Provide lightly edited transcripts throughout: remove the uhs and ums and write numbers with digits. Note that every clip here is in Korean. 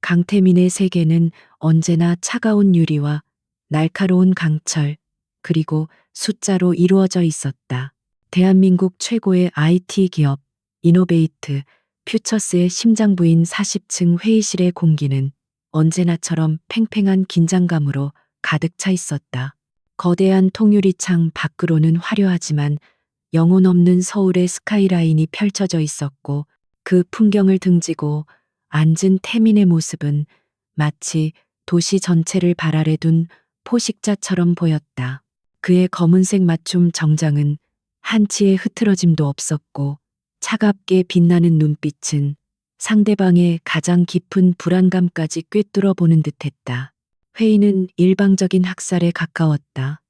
강태민의 세계는 언제나 차가운 유리와 날카로운 강철, 그리고 숫자로 이루어져 있었다. 대한민국 최고의 IT 기업 이노베이트 퓨처스의 심장부인 40층 회의실의 공기는 언제나처럼 팽팽한 긴장감으로 가득 차 있었다. 거대한 통유리창 밖으로는 화려하지만 영혼 없는 서울의 스카이라인이 펼쳐져 있었고, 그 풍경을 등지고 앉은 태민의 모습은 마치 도시 전체를 발 아래 둔 포식자처럼 보였다. 그의 검은색 맞춤 정장은 한치의 흐트러짐도 없었고, 차갑게 빛나는 눈빛은 상대방의 가장 깊은 불안감까지 꿰뚫어 보는 듯했다. 회의는 일방적인 학살에 가까웠다.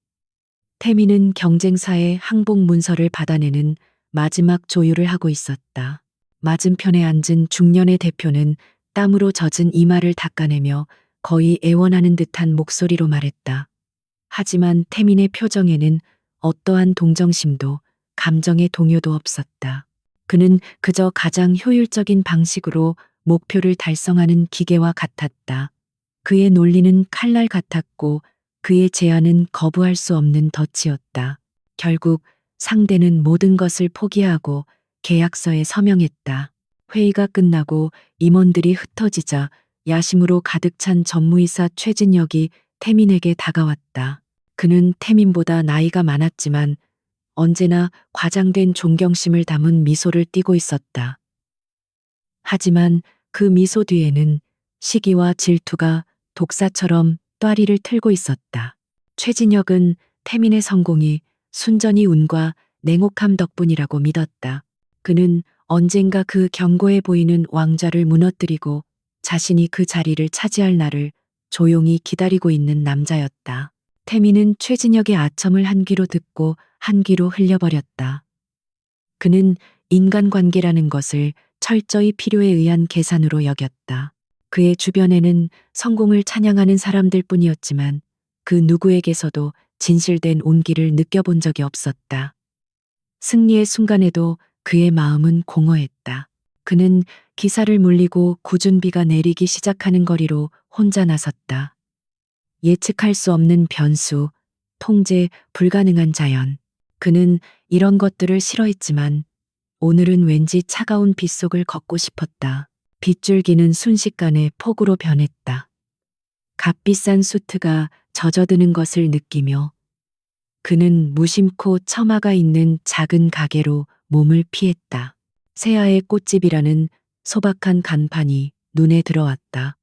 태민은 경쟁사의 항복 문서를 받아내는 마지막 조율을 하고 있었다. 맞은편에 앉은 중년의 대표는 땀으로 젖은 이마를 닦아내며 거의 애원하는 듯한 목소리로 말했다. 하지만 태민의 표정에는 어떠한 동정심도 감정의 동요도 없었다. 그는 그저 가장 효율적인 방식으로 목표를 달성하는 기계와 같았다. 그의 논리는 칼날 같았고, 그의 제안은 거부할 수 없는 덫이었다. 결국 상대는 모든 것을 포기하고 계약서에 서명했다. 회의가 끝나고 임원들이 흩어지자 야심으로 가득 찬 전무이사 최진혁이 태민에게 다가왔다. 그는 태민보다 나이가 많았지만 언제나 과장된 존경심을 담은 미소를 띠고 있었다. 하지만 그 미소 뒤에는 시기와 질투가 독사처럼 또아리를 틀고 있었다. 최진혁은 태민의 성공이 순전히 운과 냉혹함 덕분이라고 믿었다. 그는 언젠가 그 견고해 보이는 왕좌를 무너뜨리고 자신이 그 자리를 차지할 날을 조용히 기다리고 있는 남자였다. 태민은 최진혁의 아첨을 한 귀로 듣고 한 귀로 흘려버렸다. 그는 인간관계라는 것을 철저히 필요에 의한 계산으로 여겼다. 그의 주변에는 성공을 찬양하는 사람들 뿐이었지만 그 누구에게서도 진실된 온기를 느껴본 적이 없었다. 승리의 순간에도 그의 마음은 공허했다. 그는 기사를 물리고 구준비가 내리기 시작하는 거리로 혼자 나섰다. 예측할 수 없는 변수, 통제 불가능한 자연. 그는 이런 것들을 싫어했지만 오늘은 왠지 차가운 빗속을 걷고 싶었다. 빗줄기는 순식간에 폭우로 변했다. 값비싼 수트가 젖어드는 것을 느끼며 그는 무심코 처마가 있는 작은 가게로 몸을 피했다. 새하의 꽃집이라는 소박한 간판이 눈에 들어왔다.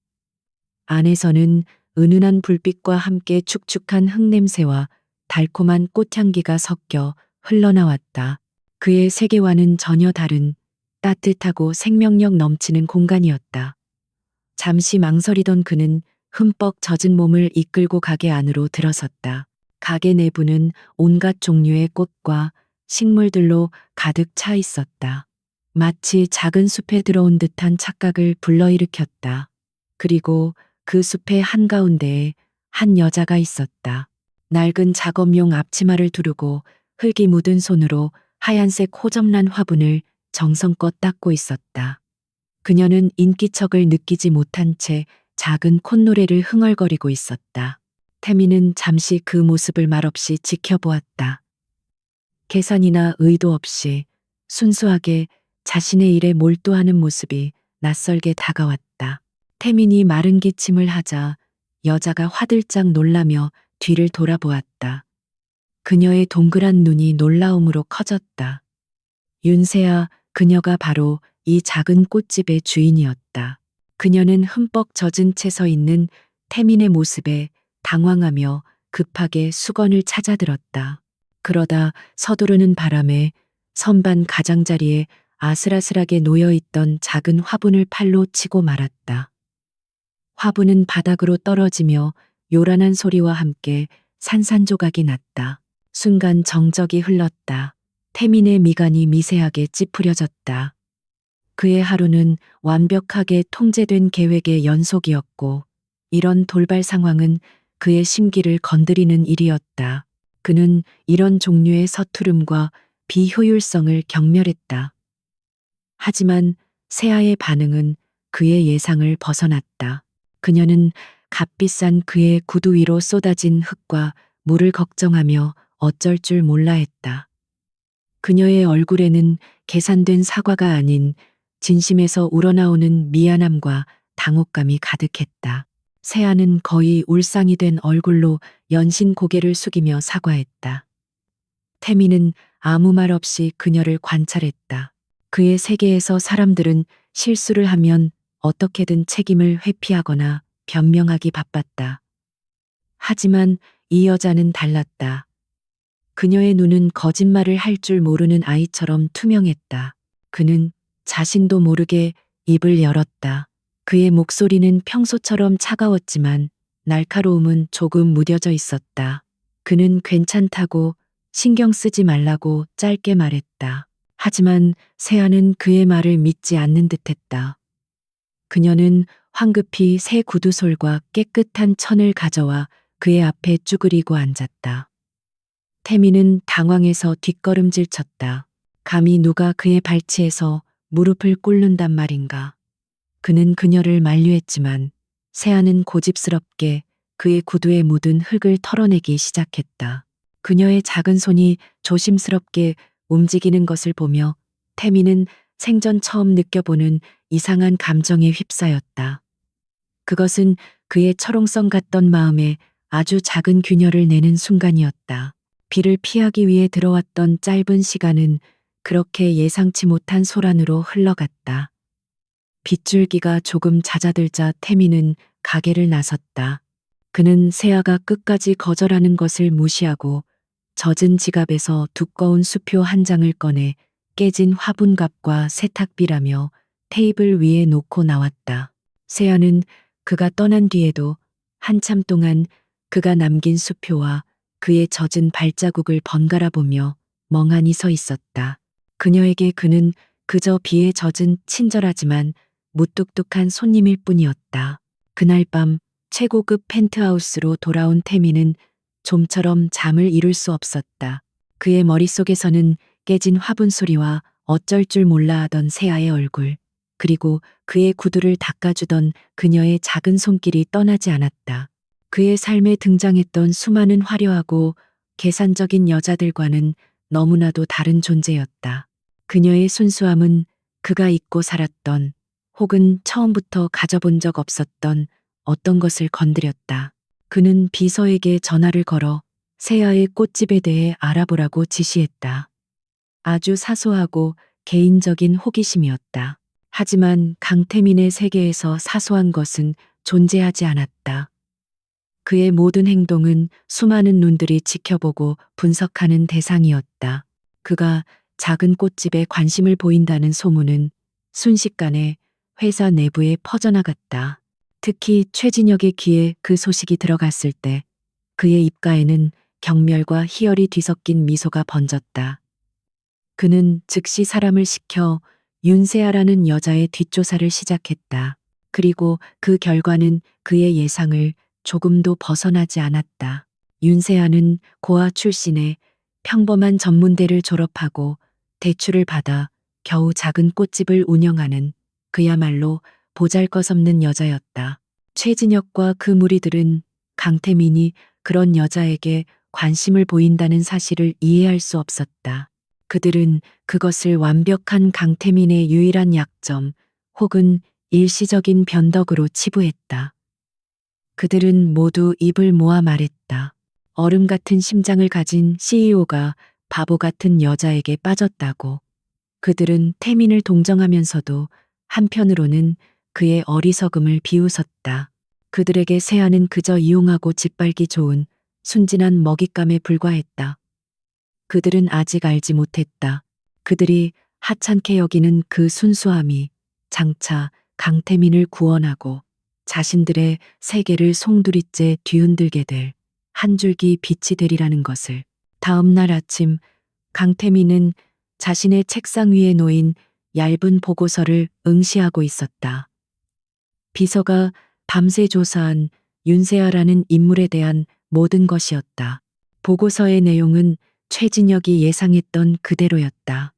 안에서는 은은한 불빛과 함께 축축한 흙냄새와 달콤한 꽃향기가 섞여 흘러나왔다. 그의 세계와는 전혀 다른 따뜻하고 생명력 넘치는 공간이었다. 잠시 망설이던 그는 흠뻑 젖은 몸을 이끌고 가게 안으로 들어섰다. 가게 내부는 온갖 종류의 꽃과 식물들로 가득 차 있었다. 마치 작은 숲에 들어온 듯한 착각을 불러일으켰다. 그리고 그 숲의 한가운데에 한 여자가 있었다. 낡은 작업용 앞치마를 두르고 흙이 묻은 손으로 하얀색 호접란 화분을 정성껏 닦고 있었다. 그녀는 인기척을 느끼지 못한 채 작은 콧노래를 흥얼거리고 있었다. 태민은 잠시 그 모습을 말없이 지켜보았다. 계산이나 의도 없이 순수하게 자신의 일에 몰두하는 모습이 낯설게 다가왔다. 태민이 마른 기침을 하자 여자가 화들짝 놀라며 뒤를 돌아보았다. 그녀의 동그란 눈이 놀라움으로 커졌다. 윤세아, 그녀가 바로 이 작은 꽃집의 주인이었다. 그녀는 흠뻑 젖은 채 서 있는 태민의 모습에 당황하며 급하게 수건을 찾아들었다. 그러다 서두르는 바람에 선반 가장자리에 아슬아슬하게 놓여있던 작은 화분을 팔로 치고 말았다. 화분은 바닥으로 떨어지며 요란한 소리와 함께 산산조각이 났다. 순간 정적이 흘렀다. 태민의 미간이 미세하게 찌푸려졌다. 그의 하루는 완벽하게 통제된 계획의 연속이었고, 이런 돌발 상황은 그의 심기를 건드리는 일이었다. 그는 이런 종류의 서투름과 비효율성을 경멸했다. 하지만 세아의 반응은 그의 예상을 벗어났다. 그녀는 값비싼 그의 구두 위로 쏟아진 흙과 물을 걱정하며 어쩔 줄 몰라 했다. 그녀의 얼굴에는 계산된 사과가 아닌 진심에서 우러나오는 미안함과 당혹감이 가득했다. 세아는 거의 울상이 된 얼굴로 연신 고개를 숙이며 사과했다. 태미는 아무 말 없이 그녀를 관찰했다. 그의 세계에서 사람들은 실수를 하면 어떻게든 책임을 회피하거나 변명하기 바빴다. 하지만 이 여자는 달랐다. 그녀의 눈은 거짓말을 할 줄 모르는 아이처럼 투명했다. 그는 자신도 모르게 입을 열었다. 그의 목소리는 평소처럼 차가웠지만 날카로움은 조금 무뎌져 있었다. 그는 괜찮다고 신경 쓰지 말라고 짧게 말했다. 하지만 세아는 그의 말을 믿지 않는 듯했다. 그녀는 황급히 새 구두솔과 깨끗한 천을 가져와 그의 앞에 쭈그리고 앉았다. 태미는 당황해서 뒷걸음질 쳤다. 감히 누가 그의 발치에서 무릎을 꿇는단 말인가. 그는 그녀를 만류했지만 세아는 고집스럽게 그의 구두에 묻은 흙을 털어내기 시작했다. 그녀의 작은 손이 조심스럽게 움직이는 것을 보며 태미는 생전 처음 느껴보는 이상한 감정에 휩싸였다. 그것은 그의 철옹성 같던 마음에 아주 작은 균열을 내는 순간이었다. 비를 피하기 위해 들어왔던 짧은 시간은 그렇게 예상치 못한 소란으로 흘러갔다. 빗줄기가 조금 잦아들자 태미는 가게를 나섰다. 그는 세아가 끝까지 거절하는 것을 무시하고 젖은 지갑에서 두꺼운 수표 한 장을 꺼내 깨진 화분갑과 세탁비라며 테이블 위에 놓고 나왔다. 세아는 그가 떠난 뒤에도 한참 동안 그가 남긴 수표와 그의 젖은 발자국을 번갈아 보며 멍하니 서 있었다. 그녀에게 그는 그저 비에 젖은 친절하지만 무뚝뚝한 손님일 뿐이었다. 그날 밤 최고급 펜트하우스로 돌아온 태미는 좀처럼 잠을 이룰 수 없었다. 그의 머릿속에서는 깨진 화분 소리와 어쩔 줄 몰라 하던 세아의 얼굴, 그리고 그의 구두를 닦아주던 그녀의 작은 손길이 떠나지 않았다. 그의 삶에 등장했던 수많은 화려하고 계산적인 여자들과는 너무나도 다른 존재였다. 그녀의 순수함은 그가 잊고 살았던 혹은 처음부터 가져본 적 없었던 어떤 것을 건드렸다. 그는 비서에게 전화를 걸어 세아의 꽃집에 대해 알아보라고 지시했다. 아주 사소하고 개인적인 호기심이었다. 하지만 강태민의 세계에서 사소한 것은 존재하지 않았다. 그의 모든 행동은 수많은 눈들이 지켜보고 분석하는 대상이었다. 그가 작은 꽃집에 관심을 보인다는 소문은 순식간에 회사 내부에 퍼져나갔다. 특히 최진혁의 귀에 그 소식이 들어갔을 때 그의 입가에는 경멸과 희열이 뒤섞인 미소가 번졌다. 그는 즉시 사람을 시켜 윤세아라는 여자의 뒷조사를 시작했다. 그리고 그 결과는 그의 예상을 조금도 벗어나지 않았다. 윤세아는 고아 출신의 평범한 전문대를 졸업하고 대출을 받아 겨우 작은 꽃집을 운영하는 그야말로 보잘것없는 여자였다. 최진혁과 그 무리들은 강태민이 그런 여자에게 관심을 보인다는 사실을 이해할 수 없었다. 그들은 그것을 완벽한 강태민의 유일한 약점 혹은 일시적인 변덕으로 치부했다. 그들은 모두 입을 모아 말했다. 얼음 같은 심장을 가진 CEO가 바보 같은 여자에게 빠졌다고. 그들은 태민을 동정하면서도 한편으로는 그의 어리석음을 비웃었다. 그들에게 세아는 그저 이용하고 짓밟기 좋은 순진한 먹잇감에 불과했다. 그들은 아직 알지 못했다. 그들이 하찮게 여기는 그 순수함이 장차 강태민을 구원하고 자신들의 세계를 송두리째 뒤흔들게 될 한 줄기 빛이 되리라는 것을. 다음 날 아침 강태민은 자신의 책상 위에 놓인 얇은 보고서를 응시하고 있었다. 비서가 밤새 조사한 윤세아라는 인물에 대한 모든 것이었다. 보고서의 내용은 최진혁이 예상했던 그대로였다.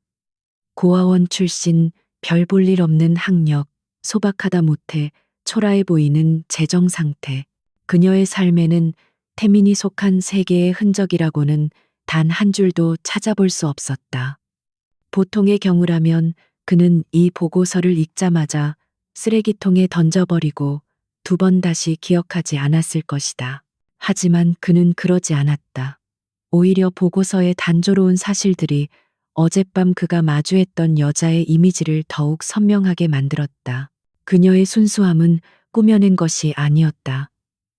고아원 출신, 별 볼 일 없는 학력, 소박하다 못해 초라해 보이는 재정 상태. 그녀의 삶에는 태민이 속한 세계의 흔적이라고는 단 한 줄도 찾아볼 수 없었다. 보통의 경우라면 그는 이 보고서를 읽자마자 쓰레기통에 던져버리고 두 번 다시 기억하지 않았을 것이다. 하지만 그는 그러지 않았다. 오히려 보고서의 단조로운 사실들이 어젯밤 그가 마주했던 여자의 이미지를 더욱 선명하게 만들었다. 그녀의 순수함은 꾸며낸 것이 아니었다.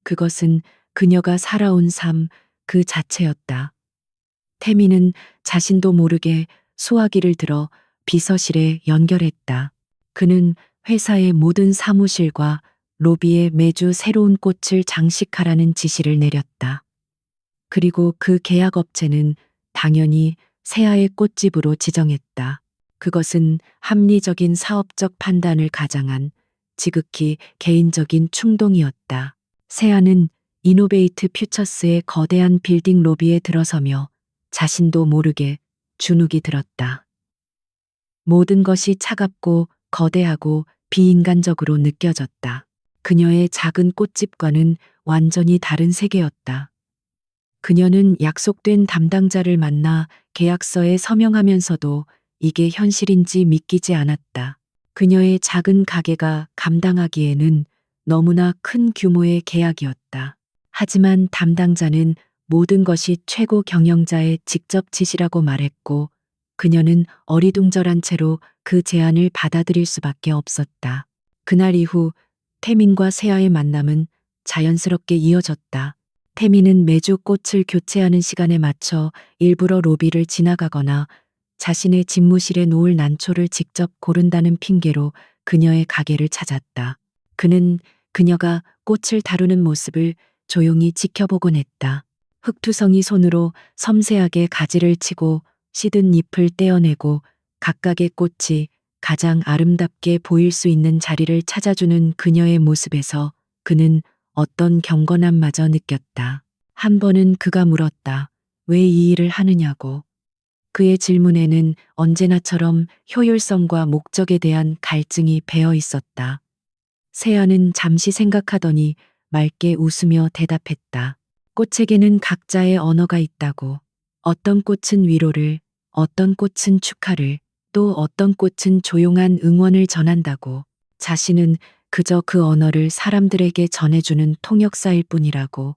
그것은 그녀가 살아온 삶 그 자체였다. 태미는 자신도 모르게 수화기를 들어 비서실에 연결했다. 그는 회사의 모든 사무실과 로비에 매주 새로운 꽃을 장식하라는 지시를 내렸다. 그리고 그 계약업체는 당연히 세아의 꽃집으로 지정했다. 그것은 합리적인 사업적 판단을 가장한 지극히 개인적인 충동이었다. 세아는 이노베이트 퓨처스의 거대한 빌딩 로비에 들어서며 자신도 모르게 주눅이 들었다. 모든 것이 차갑고 거대하고 비인간적으로 느껴졌다. 그녀의 작은 꽃집과는 완전히 다른 세계였다. 그녀는 약속된 담당자를 만나 계약서에 서명하면서도 이게 현실인지 믿기지 않았다. 그녀의 작은 가게가 감당하기에는 너무나 큰 규모의 계약이었다. 하지만 담당자는 모든 것이 최고 경영자의 직접 지시라고 말했고 그녀는 어리둥절한 채로 그 제안을 받아들일 수밖에 없었다. 그날 이후 태민과 세아의 만남은 자연스럽게 이어졌다. 태민은 매주 꽃을 교체하는 시간에 맞춰 일부러 로비를 지나가거나 자신의 집무실에 놓을 난초를 직접 고른다는 핑계로 그녀의 가게를 찾았다. 그는 그녀가 꽃을 다루는 모습을 조용히 지켜보곤 했다. 흙투성이 손으로 섬세하게 가지를 치고 시든 잎을 떼어내고 각각의 꽃이 가장 아름답게 보일 수 있는 자리를 찾아주는 그녀의 모습에서 그는 어떤 경건함마저 느꼈다. 한 번은 그가 물었다. 왜 이 일을 하느냐고. 그의 질문에는 언제나처럼 효율성과 목적에 대한 갈증이 배어 있었다. 세아는 잠시 생각하더니 맑게 웃으며 대답했다. 꽃에게는 각자의 언어가 있다고. 어떤 꽃은 위로를, 어떤 꽃은 축하를, 또 어떤 꽃은 조용한 응원을 전한다고. 자신은 그저 그 언어를 사람들에게 전해주는 통역사일 뿐이라고.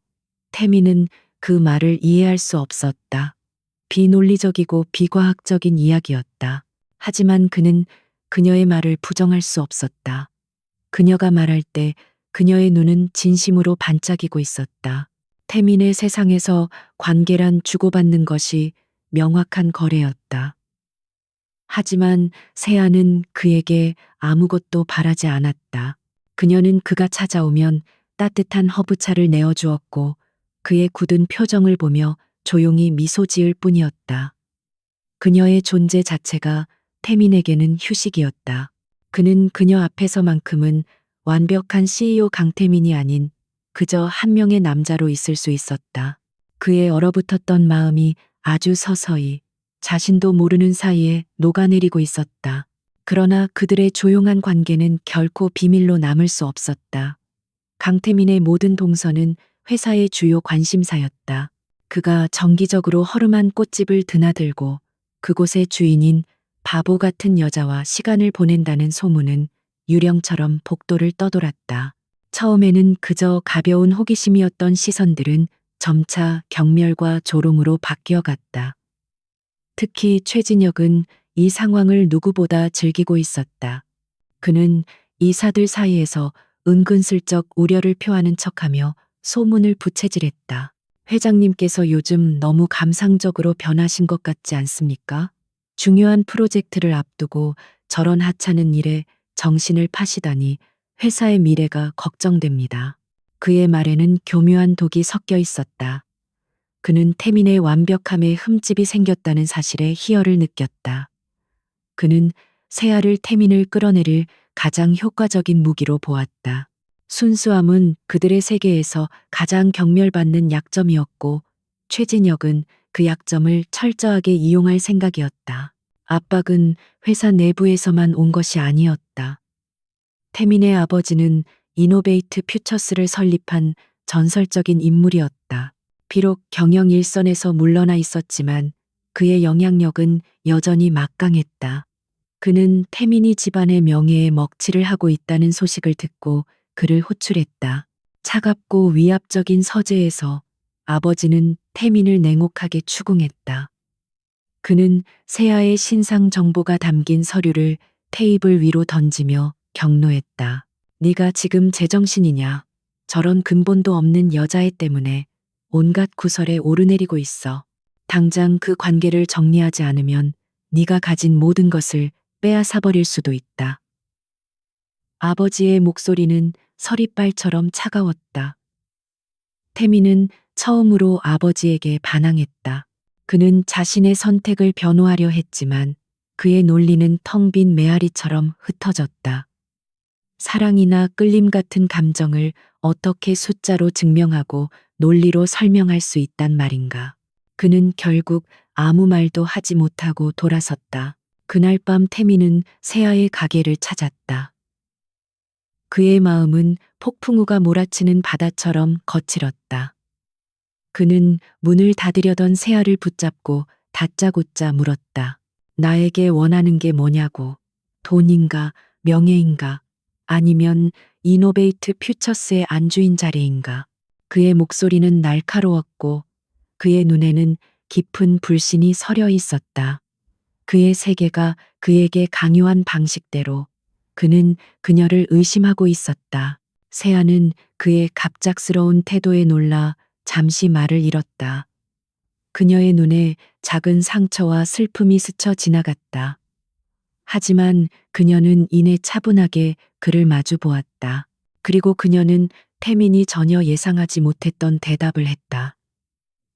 태미는 그 말을 이해할 수 없었다. 비논리적이고 비과학적인 이야기였다. 하지만 그는 그녀의 말을 부정할 수 없었다. 그녀가 말할 때 그녀의 눈은 진심으로 반짝이고 있었다. 태민의 세상에서 관계란 주고받는 것이 명확한 거래였다. 하지만 세아는 그에게 아무것도 바라지 않았다. 그녀는 그가 찾아오면 따뜻한 허브차를 내어주었고 그의 굳은 표정을 보며 조용히 미소 지을 뿐이었다. 그녀의 존재 자체가 태민에게는 휴식이었다. 그는 그녀 앞에서만큼은 완벽한 CEO 강태민이 아닌 그저 한 명의 남자로 있을 수 있었다. 그의 얼어붙었던 마음이 아주 서서히 자신도 모르는 사이에 녹아내리고 있었다. 그러나 그들의 조용한 관계는 결코 비밀로 남을 수 없었다. 강태민의 모든 동선은 회사의 주요 관심사였다. 그가 정기적으로 허름한 꽃집을 드나들고 그곳의 주인인 바보 같은 여자와 시간을 보낸다는 소문은 유령처럼 복도를 떠돌았다. 처음에는 그저 가벼운 호기심이었던 시선들은 점차 경멸과 조롱으로 바뀌어갔다. 특히 최진혁은 이 상황을 누구보다 즐기고 있었다. 그는 이사들 사이에서 은근슬쩍 우려를 표하는 척하며 소문을 부채질했다. 회장님께서 요즘 너무 감상적으로 변하신 것 같지 않습니까? 중요한 프로젝트를 앞두고 저런 하찮은 일에 정신을 파시다니 회사의 미래가 걱정됩니다. 그의 말에는 교묘한 독이 섞여 있었다. 그는 태민의 완벽함에 흠집이 생겼다는 사실에 희열을 느꼈다. 그는 세아를 태민을 끌어내릴 가장 효과적인 무기로 보았다. 순수함은 그들의 세계에서 가장 경멸받는 약점이었고 최진혁은 그 약점을 철저하게 이용할 생각이었다. 압박은 회사 내부에서만 온 것이 아니었다. 태민의 아버지는 이노베이트 퓨처스를 설립한 전설적인 인물이었다. 비록 경영 일선에서 물러나 있었지만 그의 영향력은 여전히 막강했다. 그는 태민이 집안의 명예에 먹칠을 하고 있다는 소식을 듣고 그를 호출했다. 차갑고 위압적인 서재에서 아버지는 태민을 냉혹하게 추궁했다. 그는 세아의 신상 정보가 담긴 서류를 테이블 위로 던지며 경로했다. 네가 지금 제정신이냐? 저런 근본도 없는 여자애 때문에 온갖 구설에 오르내리고 있어. 당장 그 관계를 정리하지 않으면 네가 가진 모든 것을 빼앗아 버릴 수도 있다. 아버지의 목소리는 서리빨처럼 차가웠다. 태민은 처음으로 아버지에게 반항했다. 그는 자신의 선택을 변호하려 했지만 그의 논리는 텅 빈 메아리처럼 흩어졌다. 사랑이나 끌림 같은 감정을 어떻게 숫자로 증명하고 논리로 설명할 수 있단 말인가. 그는 결국 아무 말도 하지 못하고 돌아섰다. 그날 밤 태민은 세아의 가게를 찾았다. 그의 마음은 폭풍우가 몰아치는 바다처럼 거칠었다. 그는 문을 닫으려던 세아를 붙잡고 다짜고짜 물었다. 나에게 원하는 게 뭐냐고. 돈인가, 명예인가, 아니면 이노베이트 퓨처스의 안주인 자리인가. 그의 목소리는 날카로웠고 그의 눈에는 깊은 불신이 서려 있었다. 그의 세계가 그에게 강요한 방식대로 그는 그녀를 의심하고 있었다. 세아는 그의 갑작스러운 태도에 놀라 잠시 말을 잃었다. 그녀의 눈에 작은 상처와 슬픔이 스쳐 지나갔다. 하지만 그녀는 이내 차분하게 그를 마주 보았다. 그리고 그녀는 태민이 전혀 예상하지 못했던 대답을 했다.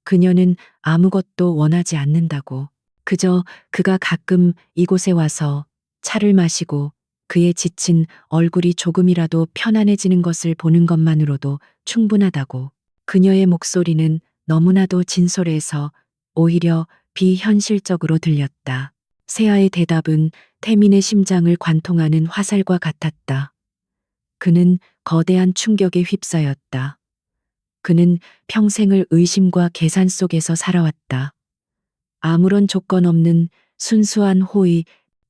그녀는 아무것도 원하지 않는다고. 그저 그가 가끔 이곳에 와서 차를 마시고 그의 지친 얼굴이 조금이라도 편안해지는 것을 보는 것만으로도 충분하다고. 그녀의 목소리는 너무나도 진솔해서 오히려 비현실적으로 들렸다. 세아의 대답은 태민의 심장을 관통하는 화살과 같았다. 그는 거대한 충격에 휩싸였다. 그는 평생을 의심과 계산 속에서 살아왔다. 아무런 조건 없는 순수한 호의,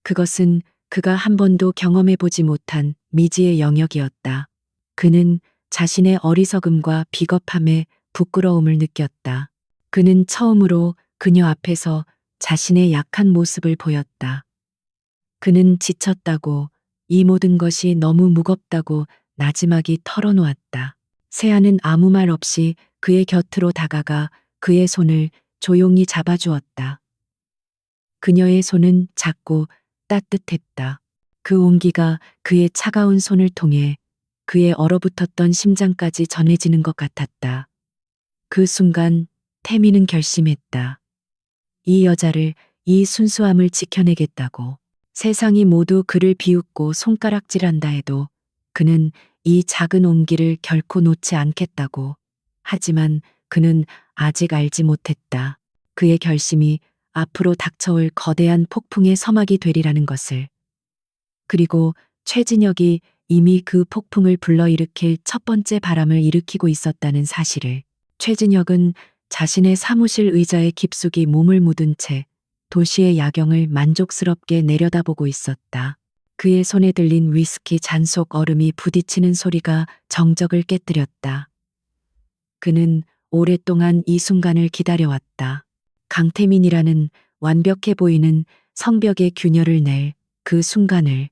그것은 그가 한 번도 경험해 보지 못한 미지의 영역이었다. 그는 자신의 어리석음과 비겁함에 부끄러움을 느꼈다. 그는 처음으로 그녀 앞에서 자신의 약한 모습을 보였다. 그는 지쳤다고, 이 모든 것이 너무 무겁다고 나지막이 털어놓았다. 세아는 아무 말 없이 그의 곁으로 다가가 그의 손을 조용히 잡아주었다. 그녀의 손은 작고 따뜻했다. 그 온기가 그의 차가운 손을 통해 그의 얼어붙었던 심장까지 전해지는 것 같았다. 그 순간 태미는 결심했다. 이 여자를, 이 순수함을 지켜내겠다고. 세상이 모두 그를 비웃고 손가락질한다 해도 그는 이 작은 온기를 결코 놓지 않겠다고. 하지만 그는 아직 알지 못했다. 그의 결심이 앞으로 닥쳐올 거대한 폭풍의 서막이 되리라는 것을. 그리고 최진혁이 이미 그 폭풍을 불러일으킬 첫 번째 바람을 일으키고 있었다는 사실을. 최진혁은 자신의 사무실 의자에 깊숙이 몸을 묻은 채 도시의 야경을 만족스럽게 내려다보고 있었다. 그의 손에 들린 위스키 잔 속 얼음이 부딪히는 소리가 정적을 깨뜨렸다. 그는 오랫동안 이 순간을 기다려왔다. 강태민이라는 완벽해 보이는 성벽의 균열을 낼 그 순간을.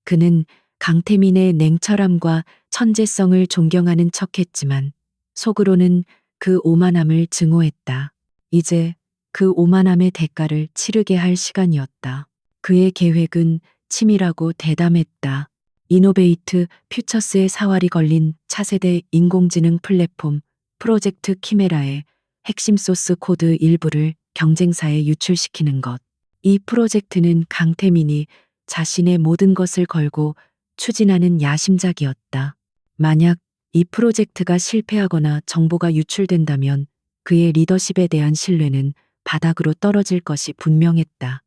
그는 강태민의 냉철함과 천재성을 존경하는 척했지만 속으로는 그 오만함을 증오했다. 이제 그 오만함의 대가를 치르게 할 시간이었다. 그의 계획은 치밀하고 대담했다. 이노베이트 퓨처스의 사활이 걸린 차세대 인공지능 플랫폼 프로젝트 키메라의 핵심 소스 코드 일부를 경쟁사에 유출시키는 것. 이 프로젝트는 강태민이 자신의 모든 것을 걸고 추진하는 야심작이었다. 만약 이 프로젝트가 실패하거나 정보가 유출된다면 그의 리더십에 대한 신뢰는 바닥으로 떨어질 것이 분명했다.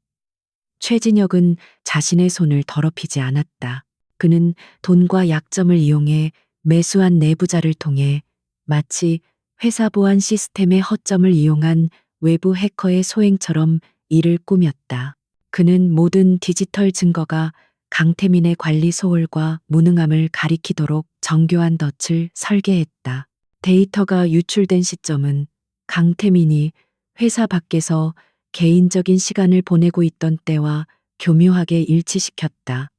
최진혁은 자신의 손을 더럽히지 않았다. 그는 돈과 약점을 이용해 매수한 내부자를 통해 마치 회사 보안 시스템의 허점을 이용한 외부 해커의 소행처럼 일을 꾸몄다. 그는 모든 디지털 증거가 강태민의 관리 소홀과 무능함을 가리키도록 정교한 덫을 설계했다. 데이터가 유출된 시점은 강태민이 회사 밖에서 개인적인 시간을 보내고 있던 때와 교묘하게 일치시켰다.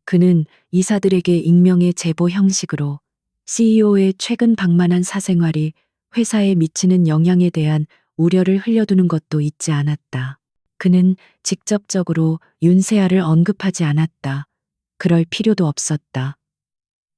그는 이사들에게 익명의 제보 형식으로 CEO의 최근 방만한 사생활이 회사에 미치는 영향에 대한 우려를 흘려두는 것도 잊지 않았다. 그는 직접적으로 윤세아를 언급하지 않았다. 그럴 필요도 없었다.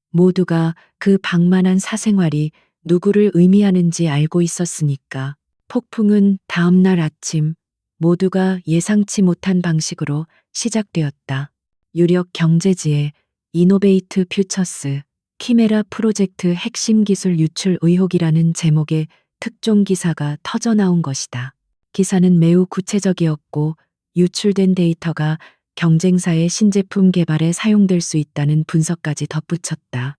모두가 그 방만한 사생활이 누구를 의미하는지 알고 있었으니까. 폭풍은 다음 날 아침 모두가 예상치 못한 방식으로 시작되었다. 유력 경제지의 이노베이트 퓨처스 키메라 프로젝트 핵심 기술 유출 의혹이라는 제목의 특종 기사가 터져나온 것이다. 기사는 매우 구체적이었고 유출된 데이터가 경쟁사의 신제품 개발에 사용될 수 있다는 분석까지 덧붙였다.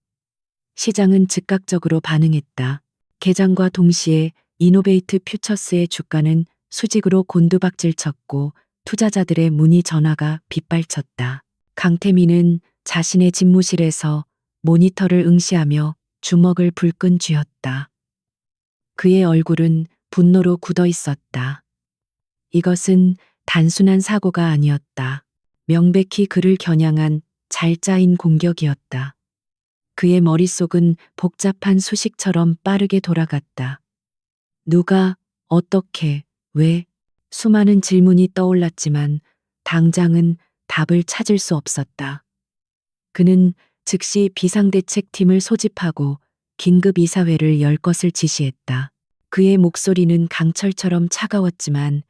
시장은 즉각적으로 반응했다. 개장과 동시에 이노베이트 퓨처스의 주가는 수직으로 곤두박질 쳤고 투자자들의 문의 전화가 빗발쳤다. 강태민은 자신의 집무실에서 모니터를 응시하며 주먹을 불끈 쥐었다. 그의 얼굴은 분노로 굳어 있었다. 이것은 단순한 사고가 아니었다. 명백히 그를 겨냥한 잘 짜인 공격이었다. 그의 머릿속은 복잡한 수식처럼 빠르게 돌아갔다. 누가, 어떻게, 왜? 수많은 질문이 떠올랐지만 당장은 답을 찾을 수 없었다. 그는 즉시 비상대책팀을 소집하고 긴급 이사회를 열 것을 지시했다. 그의 목소리는 강철처럼 차가웠지만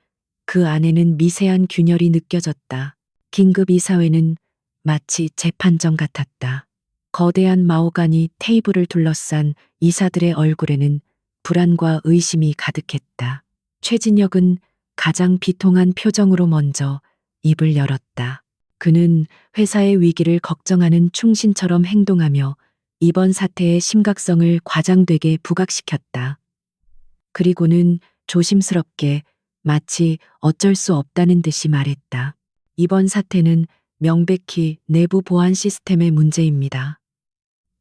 그 안에는 미세한 균열이 느껴졌다. 긴급 이사회는 마치 재판정 같았다. 거대한 마호가니 테이블을 둘러싼 이사들의 얼굴에는 불안과 의심이 가득했다. 최진혁은 가장 비통한 표정으로 먼저 입을 열었다. 그는 회사의 위기를 걱정하는 충신처럼 행동하며 이번 사태의 심각성을 과장되게 부각시켰다. 그리고는 조심스럽게 마치 어쩔 수 없다는 듯이 말했다. 이번 사태는 명백히 내부 보안 시스템의 문제입니다.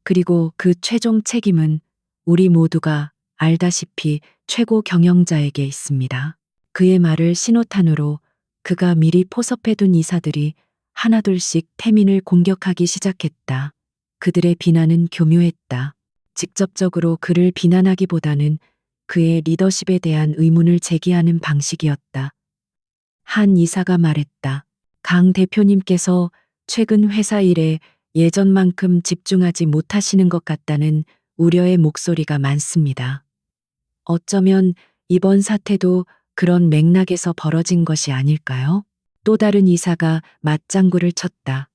그리고 그 최종 책임은 우리 모두가 알다시피 최고 경영자에게 있습니다. 그의 말을 신호탄으로 그가 미리 포섭해둔 이사들이 하나둘씩 태민을 공격하기 시작했다. 그들의 비난은 교묘했다. 직접적으로 그를 비난하기보다는 그의 리더십에 대한 의문을 제기하는 방식이었다. 한 이사가 말했다. 강 대표님께서 최근 회사 일에 예전만큼 집중하지 못하시는 것 같다는 우려의 목소리가 많습니다. 어쩌면 이번 사태도 그런 맥락에서 벌어진 것이 아닐까요? 또 다른 이사가 맞장구를 쳤다.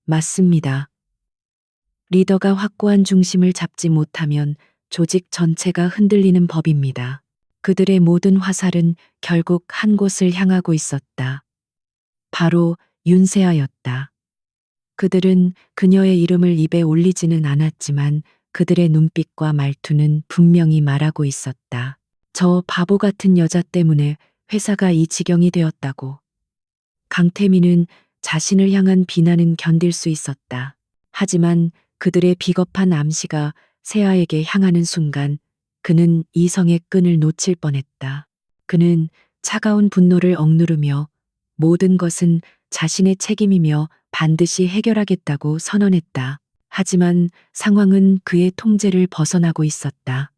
맞습니다. 리더가 확고한 중심을 잡지 못하면 조직 전체가 흔들리는 법입니다. 그들의 모든 화살은 결국 한 곳을 향하고 있었다. 바로 윤세아였다. 그들은 그녀의 이름을 입에 올리지는 않았지만 그들의 눈빛과 말투는 분명히 말하고 있었다. 저 바보 같은 여자 때문에 회사가 이 지경이 되었다고. 강태민은 자신을 향한 비난은 견딜 수 있었다. 하지만 그들의 비겁한 암시가 세아에게 향하는 순간 그는 이성의 끈을 놓칠 뻔했다. 그는 차가운 분노를 억누르며 모든 것은 자신의 책임이며 반드시 해결하겠다고 선언했다. 하지만 상황은 그의 통제를 벗어나고 있었다.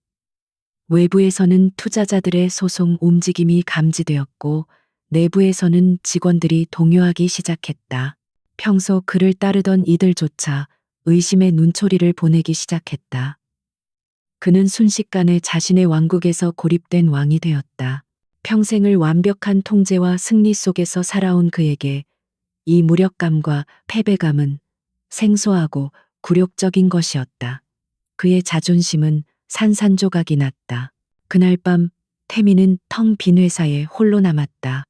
외부에서는 투자자들의 소송 움직임이 감지되었고 내부에서는 직원들이 동요하기 시작했다. 평소 그를 따르던 이들조차 의심의 눈초리를 보내기 시작했다. 그는 순식간에 자신의 왕국에서 고립된 왕이 되었다. 평생을 완벽한 통제와 승리 속에서 살아온 그에게 이 무력감과 패배감은 생소하고 굴욕적인 것이었다. 그의 자존심은 산산조각이 났다. 그날 밤 태민은 텅 빈 회사에 홀로 남았다.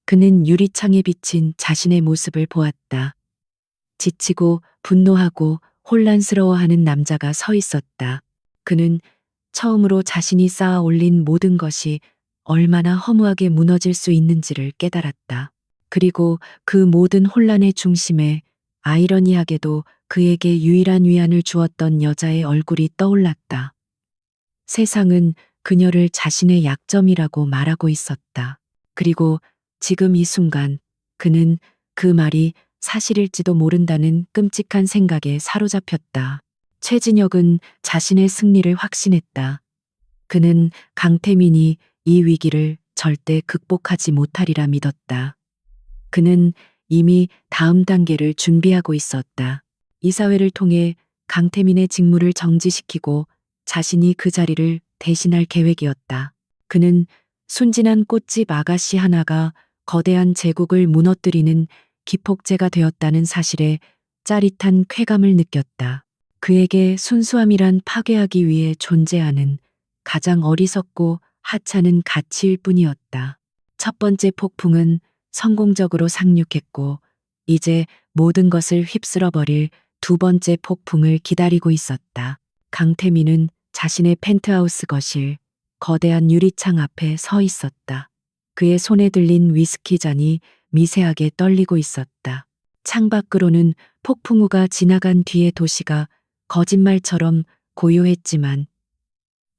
그는 유리창에 비친 자신의 모습을 보았다. 지치고 분노하고 혼란스러워하는 남자가 서 있었다. 그는 처음으로 자신이 쌓아 올린 모든 것이 얼마나 허무하게 무너질 수 있는지를 깨달았다. 그리고 그 모든 혼란의 중심에 아이러니하게도 그에게 유일한 위안을 주었던 여자의 얼굴이 떠올랐다. 세상은 그녀를 자신의 약점이라고 말하고 있었다. 그리고 지금 이 순간 그는 그 말이 사실일지도 모른다는 끔찍한 생각에 사로잡혔다. 최진혁은 자신의 승리를 확신했다. 그는 강태민이 이 위기를 절대 극복하지 못하리라 믿었다. 그는 이미 다음 단계를 준비하고 있었다. 이사회를 통해 강태민의 직무를 정지시키고 자신이 그 자리를 대신할 계획이었다. 그는 순진한 꽃집 아가씨 하나가 거대한 제국을 무너뜨리는 기폭제가 되었다는 사실에 짜릿한 쾌감을 느꼈다. 그에게 순수함이란 파괴하기 위해 존재하는 가장 어리석고 하찮은 가치일 뿐이었다. 첫 번째 폭풍은 성공적으로 상륙했고 이제 모든 것을 휩쓸어 버릴 두 번째 폭풍을 기다리고 있었다. 강태민은 자신의 펜트하우스 거실, 거대한 유리창 앞에 서 있었다. 그의 손에 들린 위스키 잔이 미세하게 떨리고 있었다. 창밖으로는 폭풍우가 지나간 뒤의 도시가 거짓말처럼 고요했지만